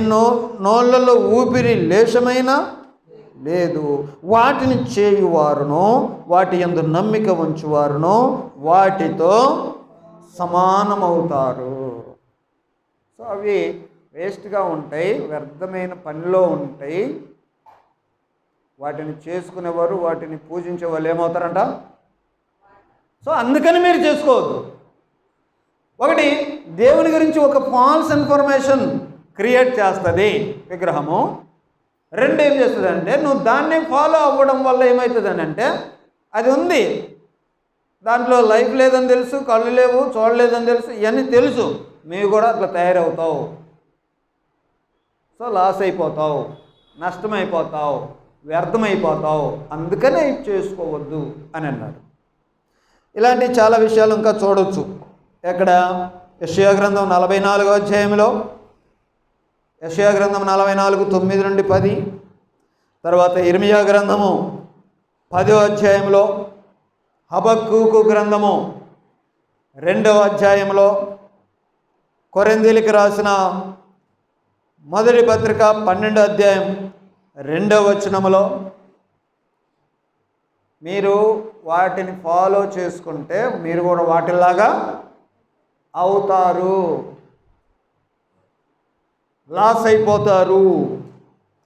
నోళ్ళలో ఊపిరి లేశమైన లేదు, వాటిని చేయువారును వాటి యందు నమ్మిక ఉంచువారును వాటితో సమానమవుతారు. సో అవి వేస్ట్గా ఉంటాయి, వ్యర్థమైన పనిలో ఉంటాయి. వాటిని చేసుకునేవారు, వాటిని పూజించే వాళ్ళు ఏమవుతారంట? సో అందుకని మీరు చేసుకోవద్దు. ఒకటి, దేవుని గురించి ఒక ఫాల్స్ ఇన్ఫర్మేషన్ క్రియేట్ చేస్తుంది విగ్రహము. 2 ఏం చేస్తుంది అంటే నువ్వు దాన్ని ఫాలో అవ్వడం వల్ల ఏమవుతుందని అంటే అది ఉంది, దాంట్లో లైఫ్ లేదని తెలుసు, కళ్ళు లేవు, చూడలేదని తెలుసు, ఇవన్నీ తెలుసు, మీరు కూడా అట్లా తయారవుతావు. సో లాస్ అయిపోతావు, నష్టమైపోతావు, వ్యర్థమైపోతావు. అందుకనే ఇది చేసుకోవద్దు అని అన్నాడు. ఇలాంటి చాలా విషయాలు ఇంకా చూడవచ్చు. ఎక్కడ? యెషయా గ్రంథం 44వ అధ్యాయంలో, యెషయా గ్రంథం 44 9 నుండి 10, తర్వాత ఇర్మియా గ్రంథము 10వ అధ్యాయంలో, హబక్కూకు గ్రంథము 2వ అధ్యాయంలో, కొరింథీయులకు రాసిన మొదటి పత్రిక 12వ అధ్యాయం 2వ వచనములో మీరు వాటిని ఫాలో చేసుకుంటే మీరు కూడా వాటిలాగా అవుతారు, లాస్ అయిపోతారు.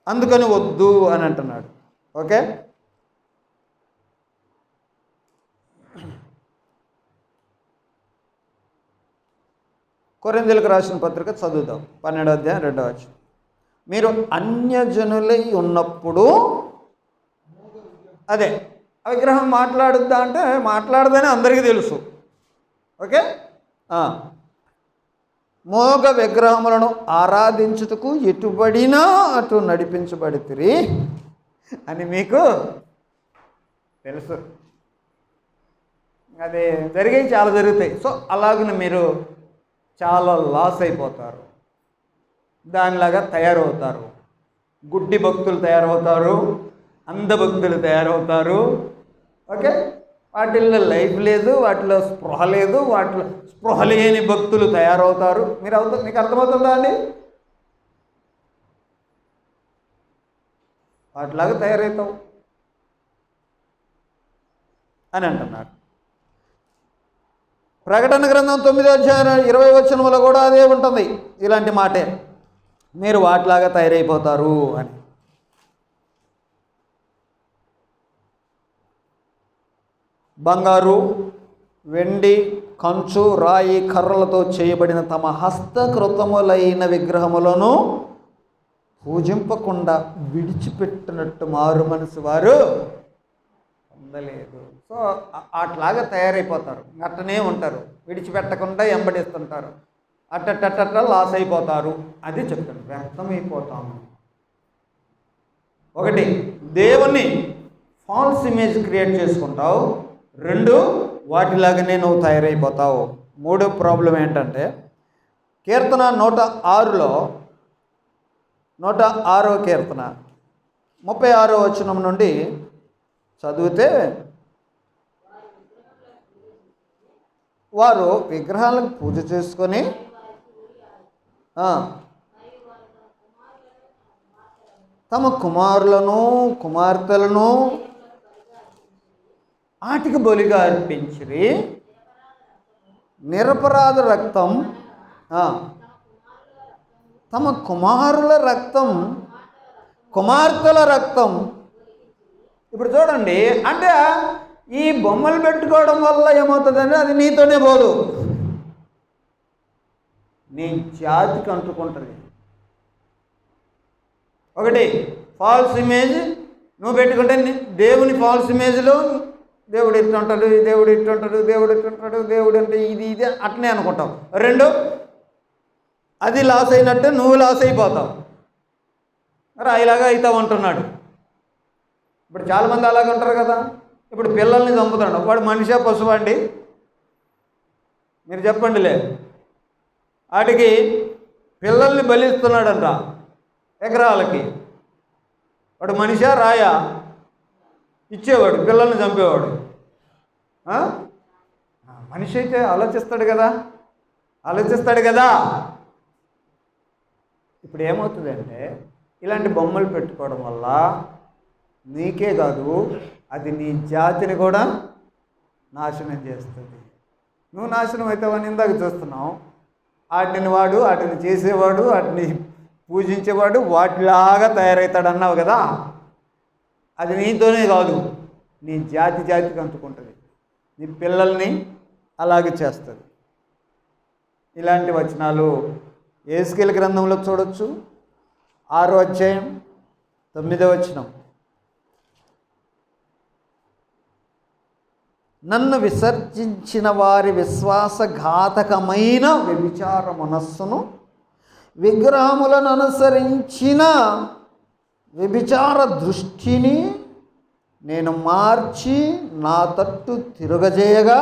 అందుకని వద్దు అని అంటున్నాడు. ఓకే, కొరింథీయులకు రాసిన పత్రిక చదువుదాం, 12వ అధ్యాయం 2వ వచనం. మీరు అన్యజనులై ఉన్నప్పుడు, అదే విగ్రహం మాట్లాడుద్దా అంటే మాట్లాడదని అందరికీ తెలుసు. ఓకే, మోగ విగ్రహములను ఆరాధించుటకు ఎటుబడినా అటు నడిపించబడితిరి అని మీకు తెలుసు. అదే జరిగేవి చాలా జరుగుతాయి. సో అలాగనే మీరు చాలా లాస్ అయిపోతారు, దానిలాగా తయారవుతారు. గుడ్డి భక్తులు తయారవుతారు, అంధ భక్తులు తయారవుతారు. ఓకే, వాటిల్లో లైఫ్ లేదు, వాటిలో స్పృహ లేదు, వాటిలో స్పృహ లేని భక్తులు తయారవుతారు. మీకు అర్థమవుతుందా అండి? వాటిలాగా తయారవుతావు అని అంటున్నారు. ప్రకటన గ్రంథం 9వ అధ్యాయం 20వ వచనంలో కూడా అదే ఉంటుంది, ఇలాంటి మాటే, మీరు వాటిలాగా తయారైపోతారు అని. బంగారు, వెండి, కంచు, రాయి, కర్రలతో చేయబడిన తమ హస్తకృతములైన విగ్రహములను పూజింపకుండా విడిచిపెట్టినట్టు మారు మనసు వారు పొందలేదు. సో అట్లాగా తయారైపోతారు, అట్టనే ఉంటారు, విడిచిపెట్టకుండా ఎంబడిస్తుంటారు, అట్ట లాస్ అయిపోతారు. అది చెప్తాను, వ్యర్థమైపోతాము. ఒకటి, దేవుణ్ణి ఫాల్స్ ఇమేజ్ క్రియేట్ చేసుకుంటావు. 2, వాటిలాగానే నువ్వు తయారైపోతావు. 3 ప్రాబ్లం ఏంటంటే కీర్తన 106లో 106వ కీర్తన 36వ వచనం నుండి చదివితే వారు విగ్రహాలకు పూజ చేసుకొని తమ కుమారులను కుమార్తెలను ఆటికి బలిగా అర్పించిరి. నిరపరాధ రక్తం, తమ కుమారుల రక్తం, కుమార్తెల రక్తం. ఇప్పుడు చూడండి, అంటే ఈ బొమ్మలు పెట్టుకోవడం వల్ల ఏమవుతుందంటే అది నీతోనే పోదు, నీ జాతికి అంటుకుంటుంది. ఒకటి ఫాల్స్ ఇమేజ్ నువ్వు పెట్టుకుంటే దేవుని ఫాల్స్ ఇమేజ్లో దేవుడు ఇట్టుంటాడు, దేవుడు ఇట్టుంటాడు, దేవుడు ఇట్టుంటాడు, దేవుడు అంటే ఇది ఇదే అట్నే అనుకుంటావు. రెండు, అది లాస్ అయినట్టు నువ్వు లాస్ అయిపోతావు. మరి ఇలాగా అవుతావు అంటున్నాడు. ఇప్పుడు చాలామంది అలాగే ఉంటారు కదా. ఇప్పుడు పిల్లల్ని చంపుతాడు, వాడు మనిషా పశువా అండి? మీరు చెప్పండిలే. వాటికి పిల్లల్ని బలిస్తున్నాడంట విగ్రహాలకి. వాడు మనిషా రాయా? ఇచ్చేవాడు, పిల్లల్ని చంపేవాడు. మనిషి అయితే ఆలోచిస్తాడు కదా. ఇప్పుడు ఏమవుతుందంటే ఇలాంటి బొమ్మలు పెట్టుకోవడం వల్ల నీకే కాదు, అది నీ జాతిని కూడా నాశనం చేస్తుంది. నువ్వు నాశనం అవుతావని ఇందాక చూస్తున్నావు. వాటిని చేసేవాడు, వాటిని పూజించేవాడు వాటిలాగా తయారవుతాడు అన్నావు కదా. అది నీతోనే కాదు, నీ జాతికి అంటుకుంటుంది, నీ పిల్లల్ని అలాగే చేస్తుంది. ఇలాంటి వచనాలు యేసుకేలు గ్రంథంలో చూడొచ్చు. 6వ అధ్యాయం 9వ వచనం. నన్ను విసర్జించిన వారి విశ్వాసఘాతకమైన వ్యభిచార మనస్సును, విగ్రహములను అనుసరించిన వ్యభిచార దృష్టిని నేను మార్చి నా తట్టు తిరగజేయగా,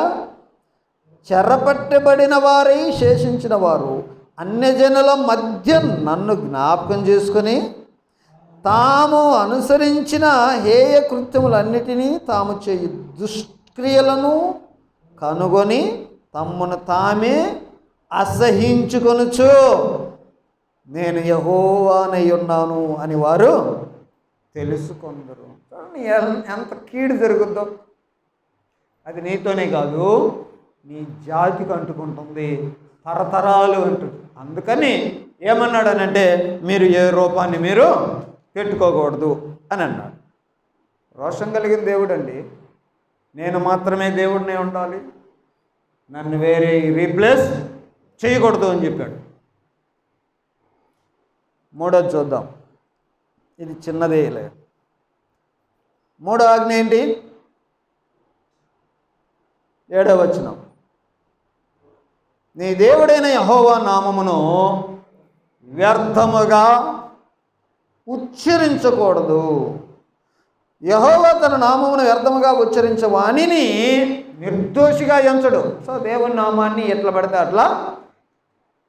చెరపట్టబడిన వారై శేషించిన వారు అన్యజనుల మధ్య నన్ను జ్ఞాపకం చేసుకొని తాము అనుసరించిన హేయ కృత్యములన్నిటినీ, తాము చేయు దుష్క్రియలను కనుగొని తమ్మును తామే అసహించుకొనుచు నేను యెహోవానై ఉన్నాను అని వారు తెలుసుకొందరు. ఎంత కీడు జరుగుద్దో అది నీతోనే కాదు, నీ జాతికి అంటుకుంటుంది, తరతరాలు అంటుంది. అందుకని ఏమన్నాడనంటే మీరు ఏ రూపాన్ని మీరు పెట్టుకోకూడదు అని అన్నాడు. రోషం కలిగిన దేవుడు అండి. నేను మాత్రమే దేవుడినే ఉండాలి, నన్ను వేరే రీప్లేస్ చేయకూడదు అని చెప్పాడు. మూడోది చూద్దాం, ఇది చిన్నదేలే. మూడో ఆజ్ఞ ఏంటి? 7వ వచనం. నీ దేవుడైన యెహోవా నామమును వ్యర్థముగా ఉచ్చరించకూడదు. యెహోవా తన నామమును వ్యర్థముగా ఉచ్చరించే వానిని నిర్దోషిగా ఎంచడు. సో దేవుని నామాన్ని ఎట్లా పడితే అట్లా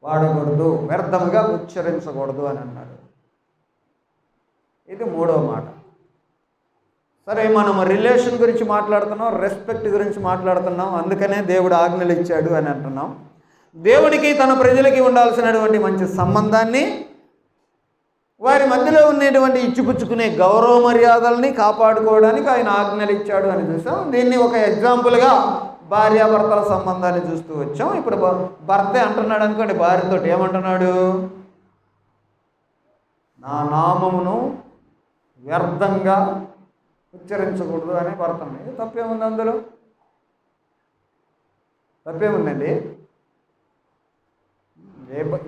వాడకూడదు, వ్యర్థముగా ఉచ్చరించకూడదు అని అన్నాడు. ఇది 3వ మాట. సరే, మనం రిలేషన్ గురించి మాట్లాడుతున్నాం, రెస్పెక్ట్ గురించి మాట్లాడుతున్నాం, అందుకనే దేవుడు ఆజ్ఞలు ఇచ్చాడు అని అంటున్నాం. దేవుడికి తన ప్రజలకి ఉండాల్సినటువంటి మంచి సంబంధాన్ని, వారి మధ్యలో ఉండేటువంటి ఇచ్చిపుచ్చుకునే గౌరవ మర్యాదల్ని కాపాడుకోవడానికి ఆయన ఆజ్ఞలు ఇచ్చాడు అని చూసాం. దీన్ని ఒక ఎగ్జాంపుల్గా భార్యాభర్తల సంబంధాన్ని చూస్తూ వచ్చాం. ఇప్పుడు భర్తే అంటున్నాడు అనుకోండి భార్యతో, ఏమంటున్నాడు? నా నామమును వ్యర్థంగా ఉచ్చరించకూడదు అని భర్త. తప్పేముంది అందులో? తప్పేముందండి?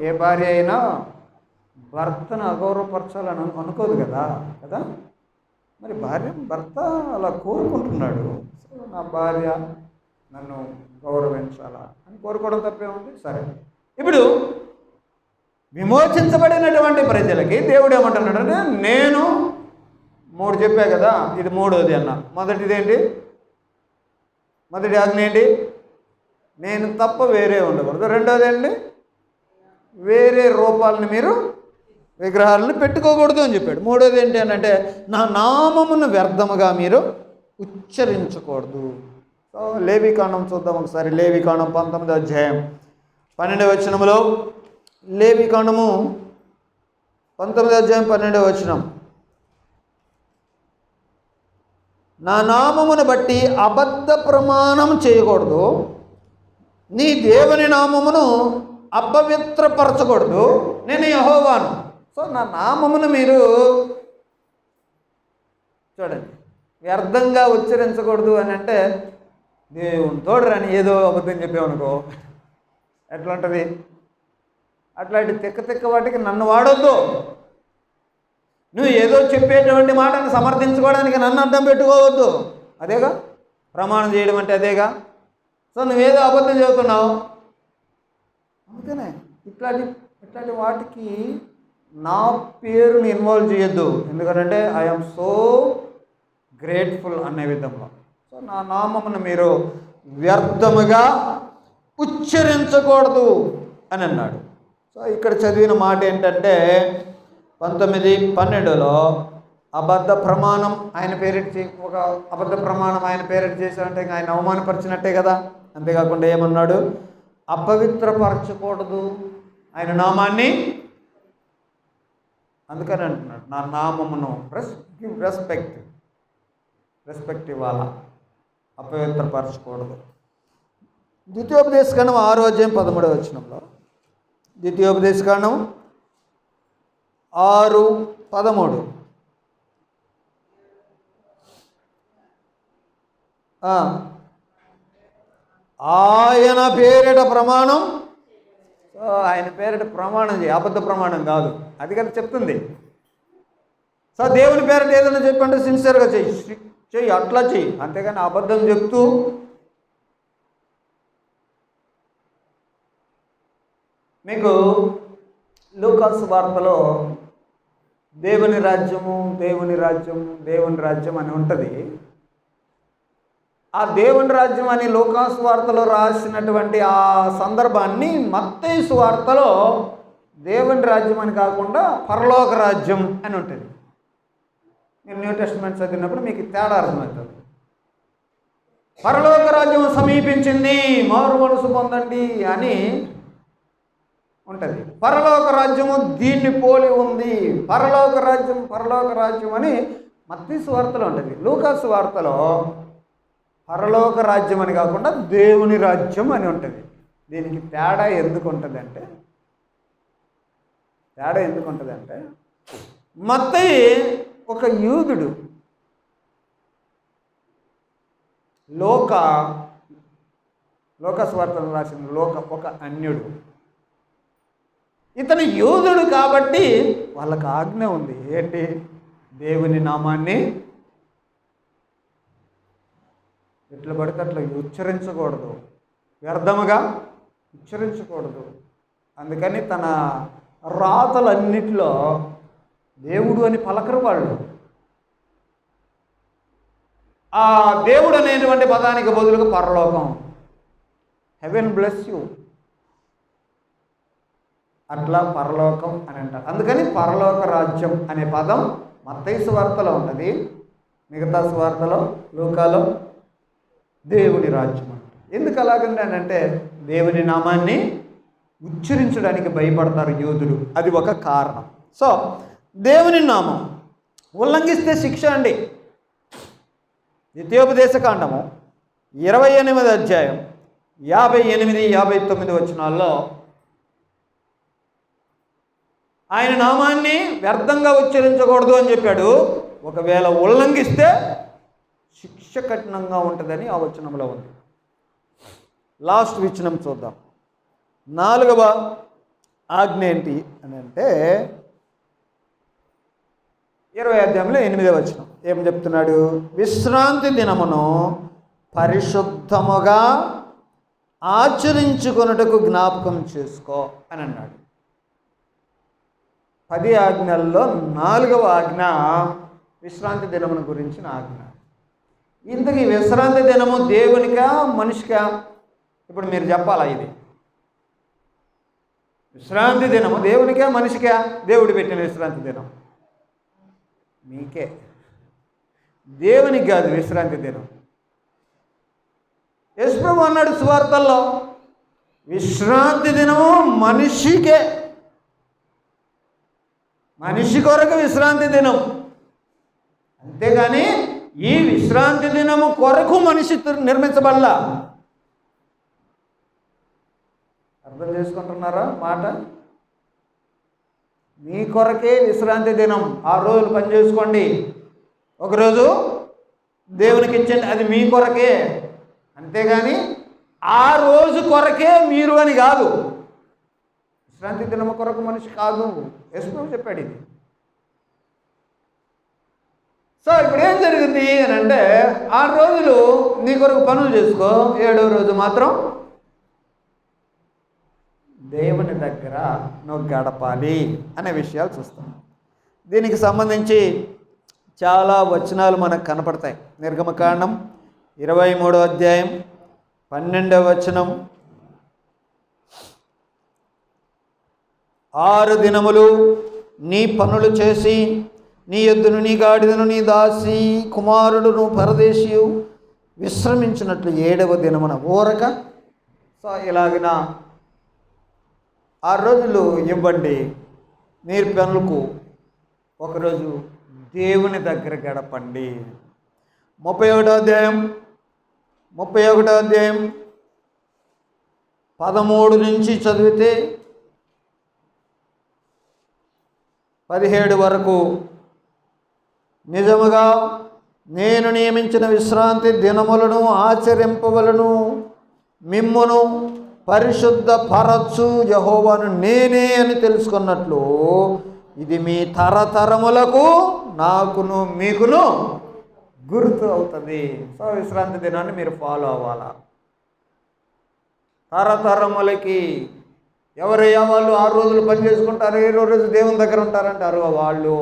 ఏ భార్య అయినా భర్తను అగౌరవపరచాలని అనుకోదు కదా. మరి భర్త అలా కోరుకుంటున్నాడు, నా భార్య నన్ను గౌరవించాలా అని కోరుకోవడం తప్పేముంది? సరే, ఇప్పుడు విమోచించబడినటువంటి ప్రజలకి దేవుడు ఏమంటున్నాడంటే, నేను 3 చెప్పా కదా, ఇది 3వది అన్న. మొదటిదేంటి? మొదటి ఆజ్ఞ ఏంటి? నేను తప్ప వేరే ఉండకూడదు. 2వది ఏంటి? వేరే రూపాలని మీరు విగ్రహాలను పెట్టుకోకూడదు అని చెప్పాడు. 3వది ఏంటి అని అంటే, నా నామమును వ్యర్థముగా మీరు ఉచ్చరించకూడదు. సో లేవికాండం చూద్దాం ఒకసారి. లేవికాండం 19వ అధ్యాయం 12వ వచనంలో, లేవికాండము 19వ అధ్యాయం 12వ వచనం, నా నామమును బట్టి అబద్ధ ప్రమాణం చేయకూడదు, నీ దేవుని నామమును అపవిత్రపరచకూడదు, నేను యెహోవాను. సో నా నామమును మీరు చూడండి వ్యర్థంగా ఉచ్చరించకూడదు అని అంటే, దేవుని తోడరని ఏదో అబద్ధం చెప్పామనుకో ఎట్లా ఉంటుంది? అట్లాంటి తిక్క వాటికి నన్ను వాడొద్దు. నువ్వు ఏదో చెప్పేటువంటి మాటను సమర్థించుకోవడానికి నన్ను అడ్డం పెట్టుకోవద్దు. అదేగా ప్రమాణం చేయడం అంటే, అదేగా. సో నువ్వేదో అబద్ధం చెబుతున్నావు. అందుకనే ఇట్లాంటి వాటికి నా పేరుని ఇన్వాల్వ్ చేయొద్దు. ఎందుకంటే ఐఎమ్ సో గ్రేట్ఫుల్ అనే విధంలో. సో నా నామమును మీరు వ్యర్థముగా ఉచ్చరించకూడదు అని అన్నాడు. సో ఇక్కడ చదివిన మాట ఏంటంటే 19:12లో అబద్ధ ప్రమాణం ఆయన పేరెట్ ఒక అబద్ధ ప్రమాణం ఆయన పేరెట్ చేశాడంటే ఇంకా ఆయన అవమానపరిచినట్టే కదా. అంతేకాకుండా ఏమన్నాడు? అపవిత్రపరచకూడదు ఆయన నామాన్ని. అందుకని అంటున్నాడు నా నామమును రెస్పెక్ట్ ఇవ్వాలా, అపవిత్రపరచకూడదు. ద్వితీయోపదేశకాండం 6వ అధ్యాయం 13వ వచనంలో, ద్వితీయోపదేశకాండం 6:13, ఆయన పేరిట ప్రమాణం. ఆయన పేరిట ప్రమాణం చేయి, అబద్ధ ప్రమాణం కాదు. అది కదా చెప్తుంది. సో దేవుని పేరిట ఏదైనా చెప్పండి, సిన్సియర్గా చెయ్యి, అట్లా చెయ్యి. అంతేగాని అబద్ధం చెప్తూ మీకు లూకాసు వార్తలో దేవుని రాజ్యం అని ఉంటుంది. ఆ దేవుని రాజ్యం అని లూకాసు వార్తలో రాసినటువంటి ఆ సందర్భాన్ని మత్తయి సువార్తలో దేవుని రాజ్యం అని కాకుండా పరలోక రాజ్యం అని ఉంటుంది. మీరు న్యూ టెస్టమెంట్ చదివినప్పుడు మీకు తేడా అర్థమవుతుంది. పరలోక రాజ్యం సమీపించింది, మారు మనసు పొందండి అని ఉంటుంది. పరలోక రాజ్యము దీన్ని పోలి ఉంది. పరలోక రాజ్యం అని మత్తయి సువార్తలో ఉంటుంది. లూకాసు వార్తలో పరలోక రాజ్యం అని కాకుండా దేవుని రాజ్యం అని ఉంటుంది. దీనికి తేడా ఎందుకు ఉంటుంది అంటే మత్తయి ఒక యూదుడు, లోకాసు వార్తను రాసిన ఒక అన్యుడు. ఇతను యూదుడు కాబట్టి వాళ్ళకు ఆజ్ఞ ఉంది. ఏంటి? దేవుని నామాన్ని ఎట్లా పడితే అట్లా ఉచ్చరించకూడదు, వ్యర్థముగా ఉచ్చరించకూడదు. అందుకని తన రాతలన్నిటిలో దేవుడు అని పలకరు వాళ్ళు. ఆ దేవుడు అనేటువంటి పదానికి బదులుగా పరలోకం, హెవెన్ బ్లెస్ యూ, అట్లా పరలోకం అని అంటారు. అందుకని పరలోక రాజ్యం అనే పదం మత్తయి సువార్తలో ఉన్నది, మిగతా సువార్తలో లూకాలో దేవుని రాజ్యం అంటారు. ఎందుకు అలాగంటే దేవుని నామాన్ని ఉచ్చరించడానికి భయపడతారు యూదులు, అది ఒక కారణం. సో దేవుని నామం ఉల్లంఘిస్తే శిక్ష అండి. ద్వితీయోపదేశకాండము 28వ అధ్యాయం 58-59 వచనాల్లో ఆయన నామాన్ని వ్యర్థంగా ఉచ్చరించకూడదు అని చెప్పాడు. ఒకవేళ ఉల్లంఘిస్తే శిక్ష కఠినంగా ఉంటుందని ఆ వచనంలో ఉంది. లాస్ట్ వచనం చూద్దాం. 4వ ఆజ్ఞ ఏంటి అని అంటే 20వ అధ్యాయంలో 8వ వచనం ఏం చెప్తున్నాడు? విశ్రాంతి దినమును పరిశుద్ధముగా ఆచరించుకొనుటకు జ్ఞాపకం చేసుకో అని అన్నాడు. 10 ఆజ్ఞల్లో 4వ ఆజ్ఞ విశ్రాంతి దినమును గురించిన ఆజ్ఞ. ఇంతకీ విశ్రాంతి దినము దేవునికా మనిషికా? ఇప్పుడు మీరు చెప్పాలా? ఇది విశ్రాంతి దినము దేవునికా మనిషికా? దేవుడు పెట్టిన విశ్రాంతి దినం మీకే. దేవునికి కాదు విశ్రాంతి దినం. యేసుప్రభు అన్నాడు సువార్తల్లో, విశ్రాంతి దినము మనిషికే, మనిషి కొరకు విశ్రాంతి దినం. అంతేగాని ఈ విశ్రాంతి దినము కొరకు మనిషి నిర్మించబడలా. అర్థం చేసుకుంటున్నారా మాట? మీ కొరకే విశ్రాంతి దినం. 6 రోజులు పని చేసుకోండి, ఒకరోజు దేవునికి ఇచ్చండి, అది మీ కొరకే. అంతేగాని ఆ రోజు కొరకే మీరు అని కాదు. విశ్రాంతి దినం కొరకు మనిషి కాదు. యేసుప్రభు చెప్పాడు ఇది. సో ఇప్పుడు ఏం జరిగింది అని అంటే, 6 రోజులు నీ కొరకు పనులు చేసుకో, 7వ రోజు మాత్రం దేవుని దగ్గర నువ్వు గడపాలి అనే విషయాలు చూస్తాం. దీనికి సంబంధించి చాలా వచనాలు మనకు కనపడతాయి. నిర్గమకాండం 23వ అధ్యాయం 12వ వచనం, 6 దినములు నీ పనులు చేసి నీ ఎద్దును నీ గాడిదను నీ దాసి కుమారుడును పరదేశియు విశ్రమించినట్లు 7వ దినమున ఊరక. సో ఇలాగిన 6 రోజులు ఇవ్వండి మీరు పనులకు, ఒకరోజు దేవుని దగ్గర గడపండి. 31వ అధ్యాయం 13 నుంచి చదివితే 17 వరకు, నిజముగా నేను నియమించిన విశ్రాంతి దినములను ఆచరింపవలను, మిమ్మును పరిశుద్ధ పరచు యెహోవాను నేనే అని తెలుసుకున్నట్లు ఇది మీ తరతరములకు నాకును మీకును గుర్తు అవుతుంది. సో విశ్రాంతి దినాన్ని మీరు ఫాలో అవ్వాలా. తరతరములకి ఎవరయ్యా వాళ్ళు 6 రోజులు పని చేసుకుంటారు, 7వ రోజు దేవుని దగ్గర ఉంటారంటారు వాళ్ళు.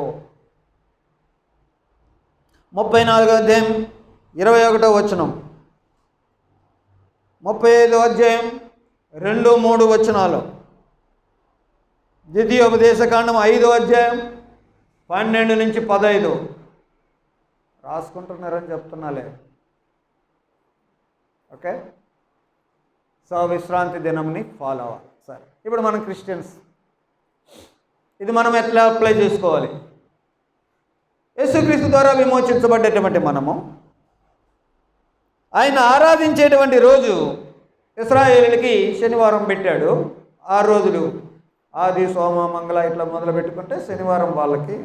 34వ అధ్యాయం 21వ వచనం, 35వ అధ్యాయం 2-3 వచనాలు, ద్వితీయోపదేశకాండం 5వ అధ్యాయం 12 నుంచి 15. రాసుకుంటున్నారని చెప్తున్నాలే. ఓకే, సో విశ్రాంతి దినంని ఫాలో అవ్వాలి. సరే, ఇప్పుడు మనం క్రిస్టియన్స్, ఇది మనం ఎట్లా అప్లై చేసుకోవాలి? యేసుక్రీస్తు ద్వారా విమోచించబడ్డటువంటి మనము ఆయన ఆరాధించేటువంటి రోజు ఇశ్రాయేలుకి శనివారం పెట్టాడు. 6 రోజులు ఆది సోమ మంగళ ఇట్లా మొదలు పెట్టుకుంటే శనివారం వాళ్ళకి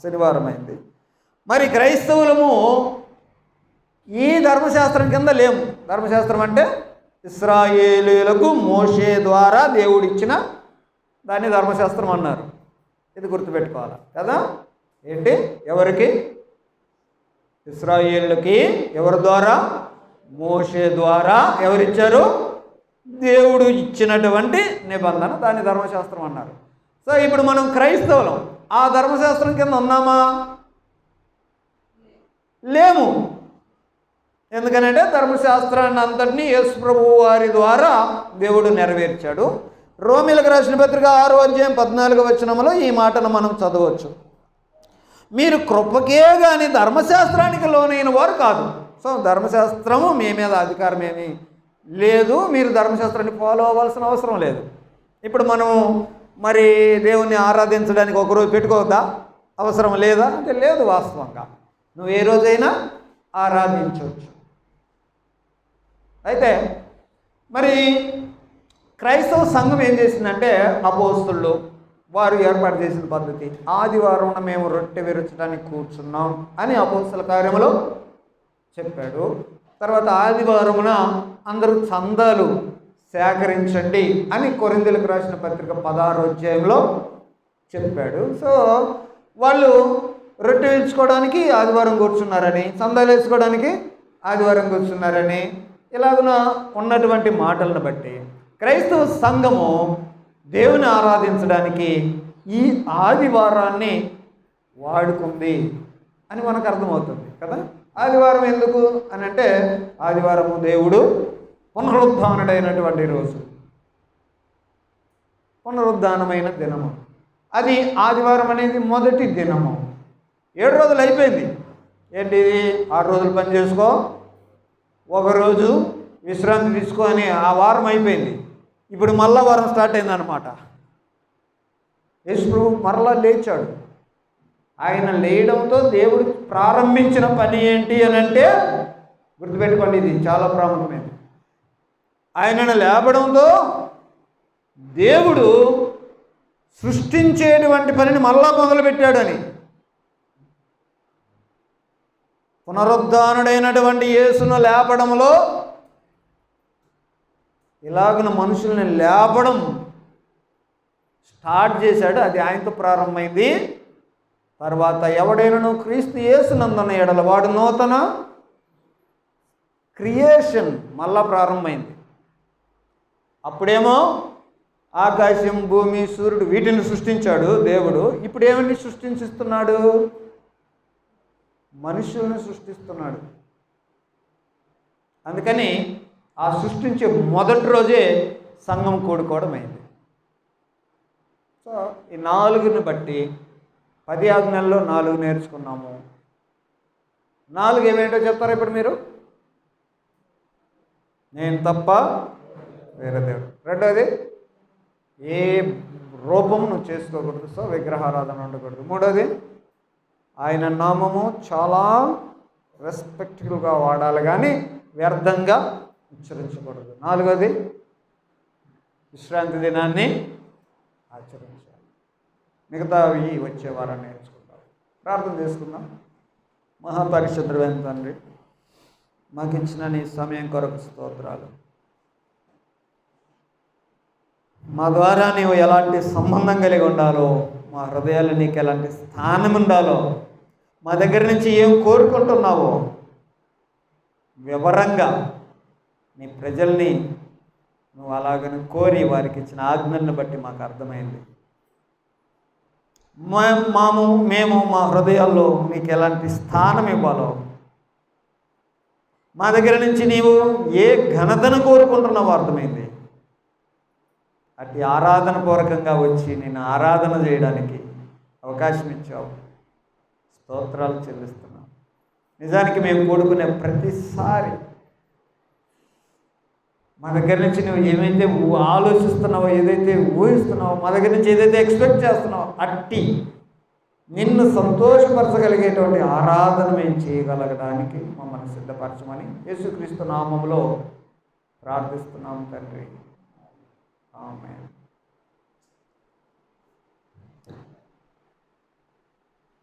శనివారం అయింది. మరి క్రైస్తవులము ఈ ధర్మశాస్త్రం కింద లేము. ధర్మశాస్త్రం అంటే ఇశ్రాయేలీయులకు మోషే ద్వారా దేవుడు ఇచ్చిన దాన్ని ధర్మశాస్త్రం అన్నారు. ఇది గుర్తుపెట్టుకోవాలి కదా. ఏంటి? ఎవరికి? ఇశ్రాయేలుకి. ఎవరి ద్వారా? మోషే ద్వారా. ఎవరిచ్చారు? దేవుడు ఇచ్చినటువంటి నిబంధన, దాన్ని ధర్మశాస్త్రం అన్నారు. సో ఇప్పుడు మనం క్రైస్తవులం, ఆ ధర్మశాస్త్రం కింద ఉన్నామా? లేము. ఎందుకనంటే ధర్మశాస్త్రాన్ని అంతటినీ యేసు ప్రభువు వారి ద్వారా దేవుడు నెరవేర్చాడు. రోమీలకు రాసిన పత్రిక 6వ అధ్యాయం 14వ వచనంలో ఈ మాటను మనం చదవచ్చు. మీరు కృపకే కానీ ధర్మశాస్త్రానికి లోనైన వారు కాదు. సో ధర్మశాస్త్రము మీ మీద అధికారం ఏమీ లేదు, మీరు ధర్మశాస్త్రాన్ని ఫాలో అవ్వాల్సిన అవసరం లేదు. ఇప్పుడు మనము మరి దేవుణ్ణి ఆరాధించడానికి ఒకరోజు పెట్టుకోవద్దా? అవసరం లేదా అంటే లేదు. వాస్తవంగా నువ్వు ఏ రోజైనా ఆరాధించవచ్చు. అయితే మరి క్రైస్తవ సంఘం ఏం చేసిందంటే, అపోస్తలులు వారు ఏర్పాటు చేసిన పద్ధతి, ఆదివారం మేము రొట్టె విరచడానికి కూర్చున్నాం అని అపోస్తల కార్యములో చెప్పాడు. తర్వాత ఆదివారమున అందరూ చందాలు సేకరించండి అని కొరింథీయులకు రాసిన పత్రిక 16వ అధ్యాయంలో చెప్పాడు. సో వాళ్ళు రొట్టె వేసుకోవడానికి ఆదివారం కూర్చున్నారని, చందాలు వేసుకోవడానికి ఆదివారం కూర్చున్నారని, ఇలాగున ఉన్నటువంటి మాటలను బట్టి క్రైస్తవ సంఘము దేవుని ఆరాధించడానికి ఈ ఆదివారాన్ని వాడుకుంది అని మనకు అర్థమవుతుంది కదా. ఆదివారం ఎందుకు అని అంటే, ఆదివారము దేవుడు పునరుద్ధానుడైనటువంటి రోజు, పునరుద్ధానమైన దినము. అది ఆదివారం అనేది మొదటి దినము. 7 రోజులు అయిపోయింది. ఏంటి, 6 రోజులు పని చేసుకో, ఒకరోజు విశ్రాంతి తీసుకో అని ఆ వారం అయిపోయింది. ఇప్పుడు మళ్ళా వారం స్టార్ట్ అయిందనమాట. యేసు ప్రభు మరలా లేచాడు. ఆయన లేయడంతో దేవుడు ప్రారంభించిన పని ఏంటి అని అంటే, గుర్తుపెట్టుకోండి, ఇది చాలా ప్రాముఖ్యమైనది. ఆయనను లేపడంతో దేవుడు సృష్టించేటువంటి పనిని మళ్ళా మొదలుపెట్టాడని. పునరుద్ధానుడైనటువంటి యేసును లేపడంలో ఇలాగున మనుషుల్ని లేపడం స్టార్ట్ చేశాడు. అది ఆయనతో ప్రారంభమైంది. తర్వాత ఎవడైనా క్రీస్తు యేసునందున్న ఎడల వాడు నూతన క్రియేషన్ మళ్ళా ప్రారంభమైంది. అప్పుడేమో ఆకాశం, భూమి, సూర్యుడు వీటిని సృష్టించాడు దేవుడు. ఇప్పుడు ఏమని సృష్టిస్తున్నాడు? మనుషుల్ని సృష్టిస్తున్నాడు. అందుకని ఆ సృష్టించే మొదటి రోజే సంఘం కూడుకోవడం అయింది. సో ఈ 4ని బట్టి 10 ఆజ్ఞల్లో 4 నేర్చుకున్నాము. 4 ఏమేంటో చెప్తారా ఇప్పుడు మీరు? నేను తప్ప వేరే దేవుడు. రెండోది, ఏ రూపం నువ్వు చేసుకోకూడదు, సో విగ్రహారాధన ఉండకూడదు. మూడోది, ఆయన నామము చాలా రెస్పెక్ట్ఫుల్గా వాడాలి కానీ వ్యర్థంగా ఉచ్చరించకూడదు. 4వది, విశ్రాంతి దినాన్ని ఆచరించాలి. మిగతావి వచ్చే వారం నేర్చుకుంటాం. ప్రార్థన చేసుకుందాం. మహాపరిశుద్ధుడైన తండ్రి, మాకు ఇచ్చిన నీ సమయం కొరకు స్తోత్రాలు. మా ద్వారా నీవు ఎలాంటి సంబంధం కలిగి ఉండాలో, మా హృదయాలు నీకు ఎలాంటి స్థానం ఉండాలో, మా దగ్గర నుంచి ఏం కోరుకుంటున్నావో వివరంగా నీ ప్రజల్ని నువ్వు అలాగని కోరి వారికి ఇచ్చిన ఆజ్ఞలను బట్టి మాకు అర్థమైంది. మేము మా హృదయాల్లో నీకు ఎలాంటి స్థానం ఇవ్వాలో, మా దగ్గర నుంచి నీవు ఏ ఘనతను కోరుకుంటున్నావో అర్థమైంది. అట్టి ఆరాధన పూర్వకంగా వచ్చి నేను ఆరాధన చేయడానికి అవకాశం ఇచ్చావు. స్తోత్రాలు చెల్లిస్తున్నాం. నిజానికి మేము కూడుకునే ప్రతిసారి మా దగ్గర నుంచి నువ్వు ఏమైతే ఆలోచిస్తున్నావో, ఏదైతే ఊహిస్తున్నావో, మా దగ్గర నుంచి ఏదైతే ఎక్స్పెక్ట్ చేస్తున్నావో అట్టి నిన్ను సంతోషపరచగలిగేటువంటి ఆరాధన మేము చేయగలగడానికి మమ్మల్ని సిద్ధపరచమని యేసుక్రీస్తు నామములో ప్రార్థిస్తున్నాము తండ్రి. ఆమేన్.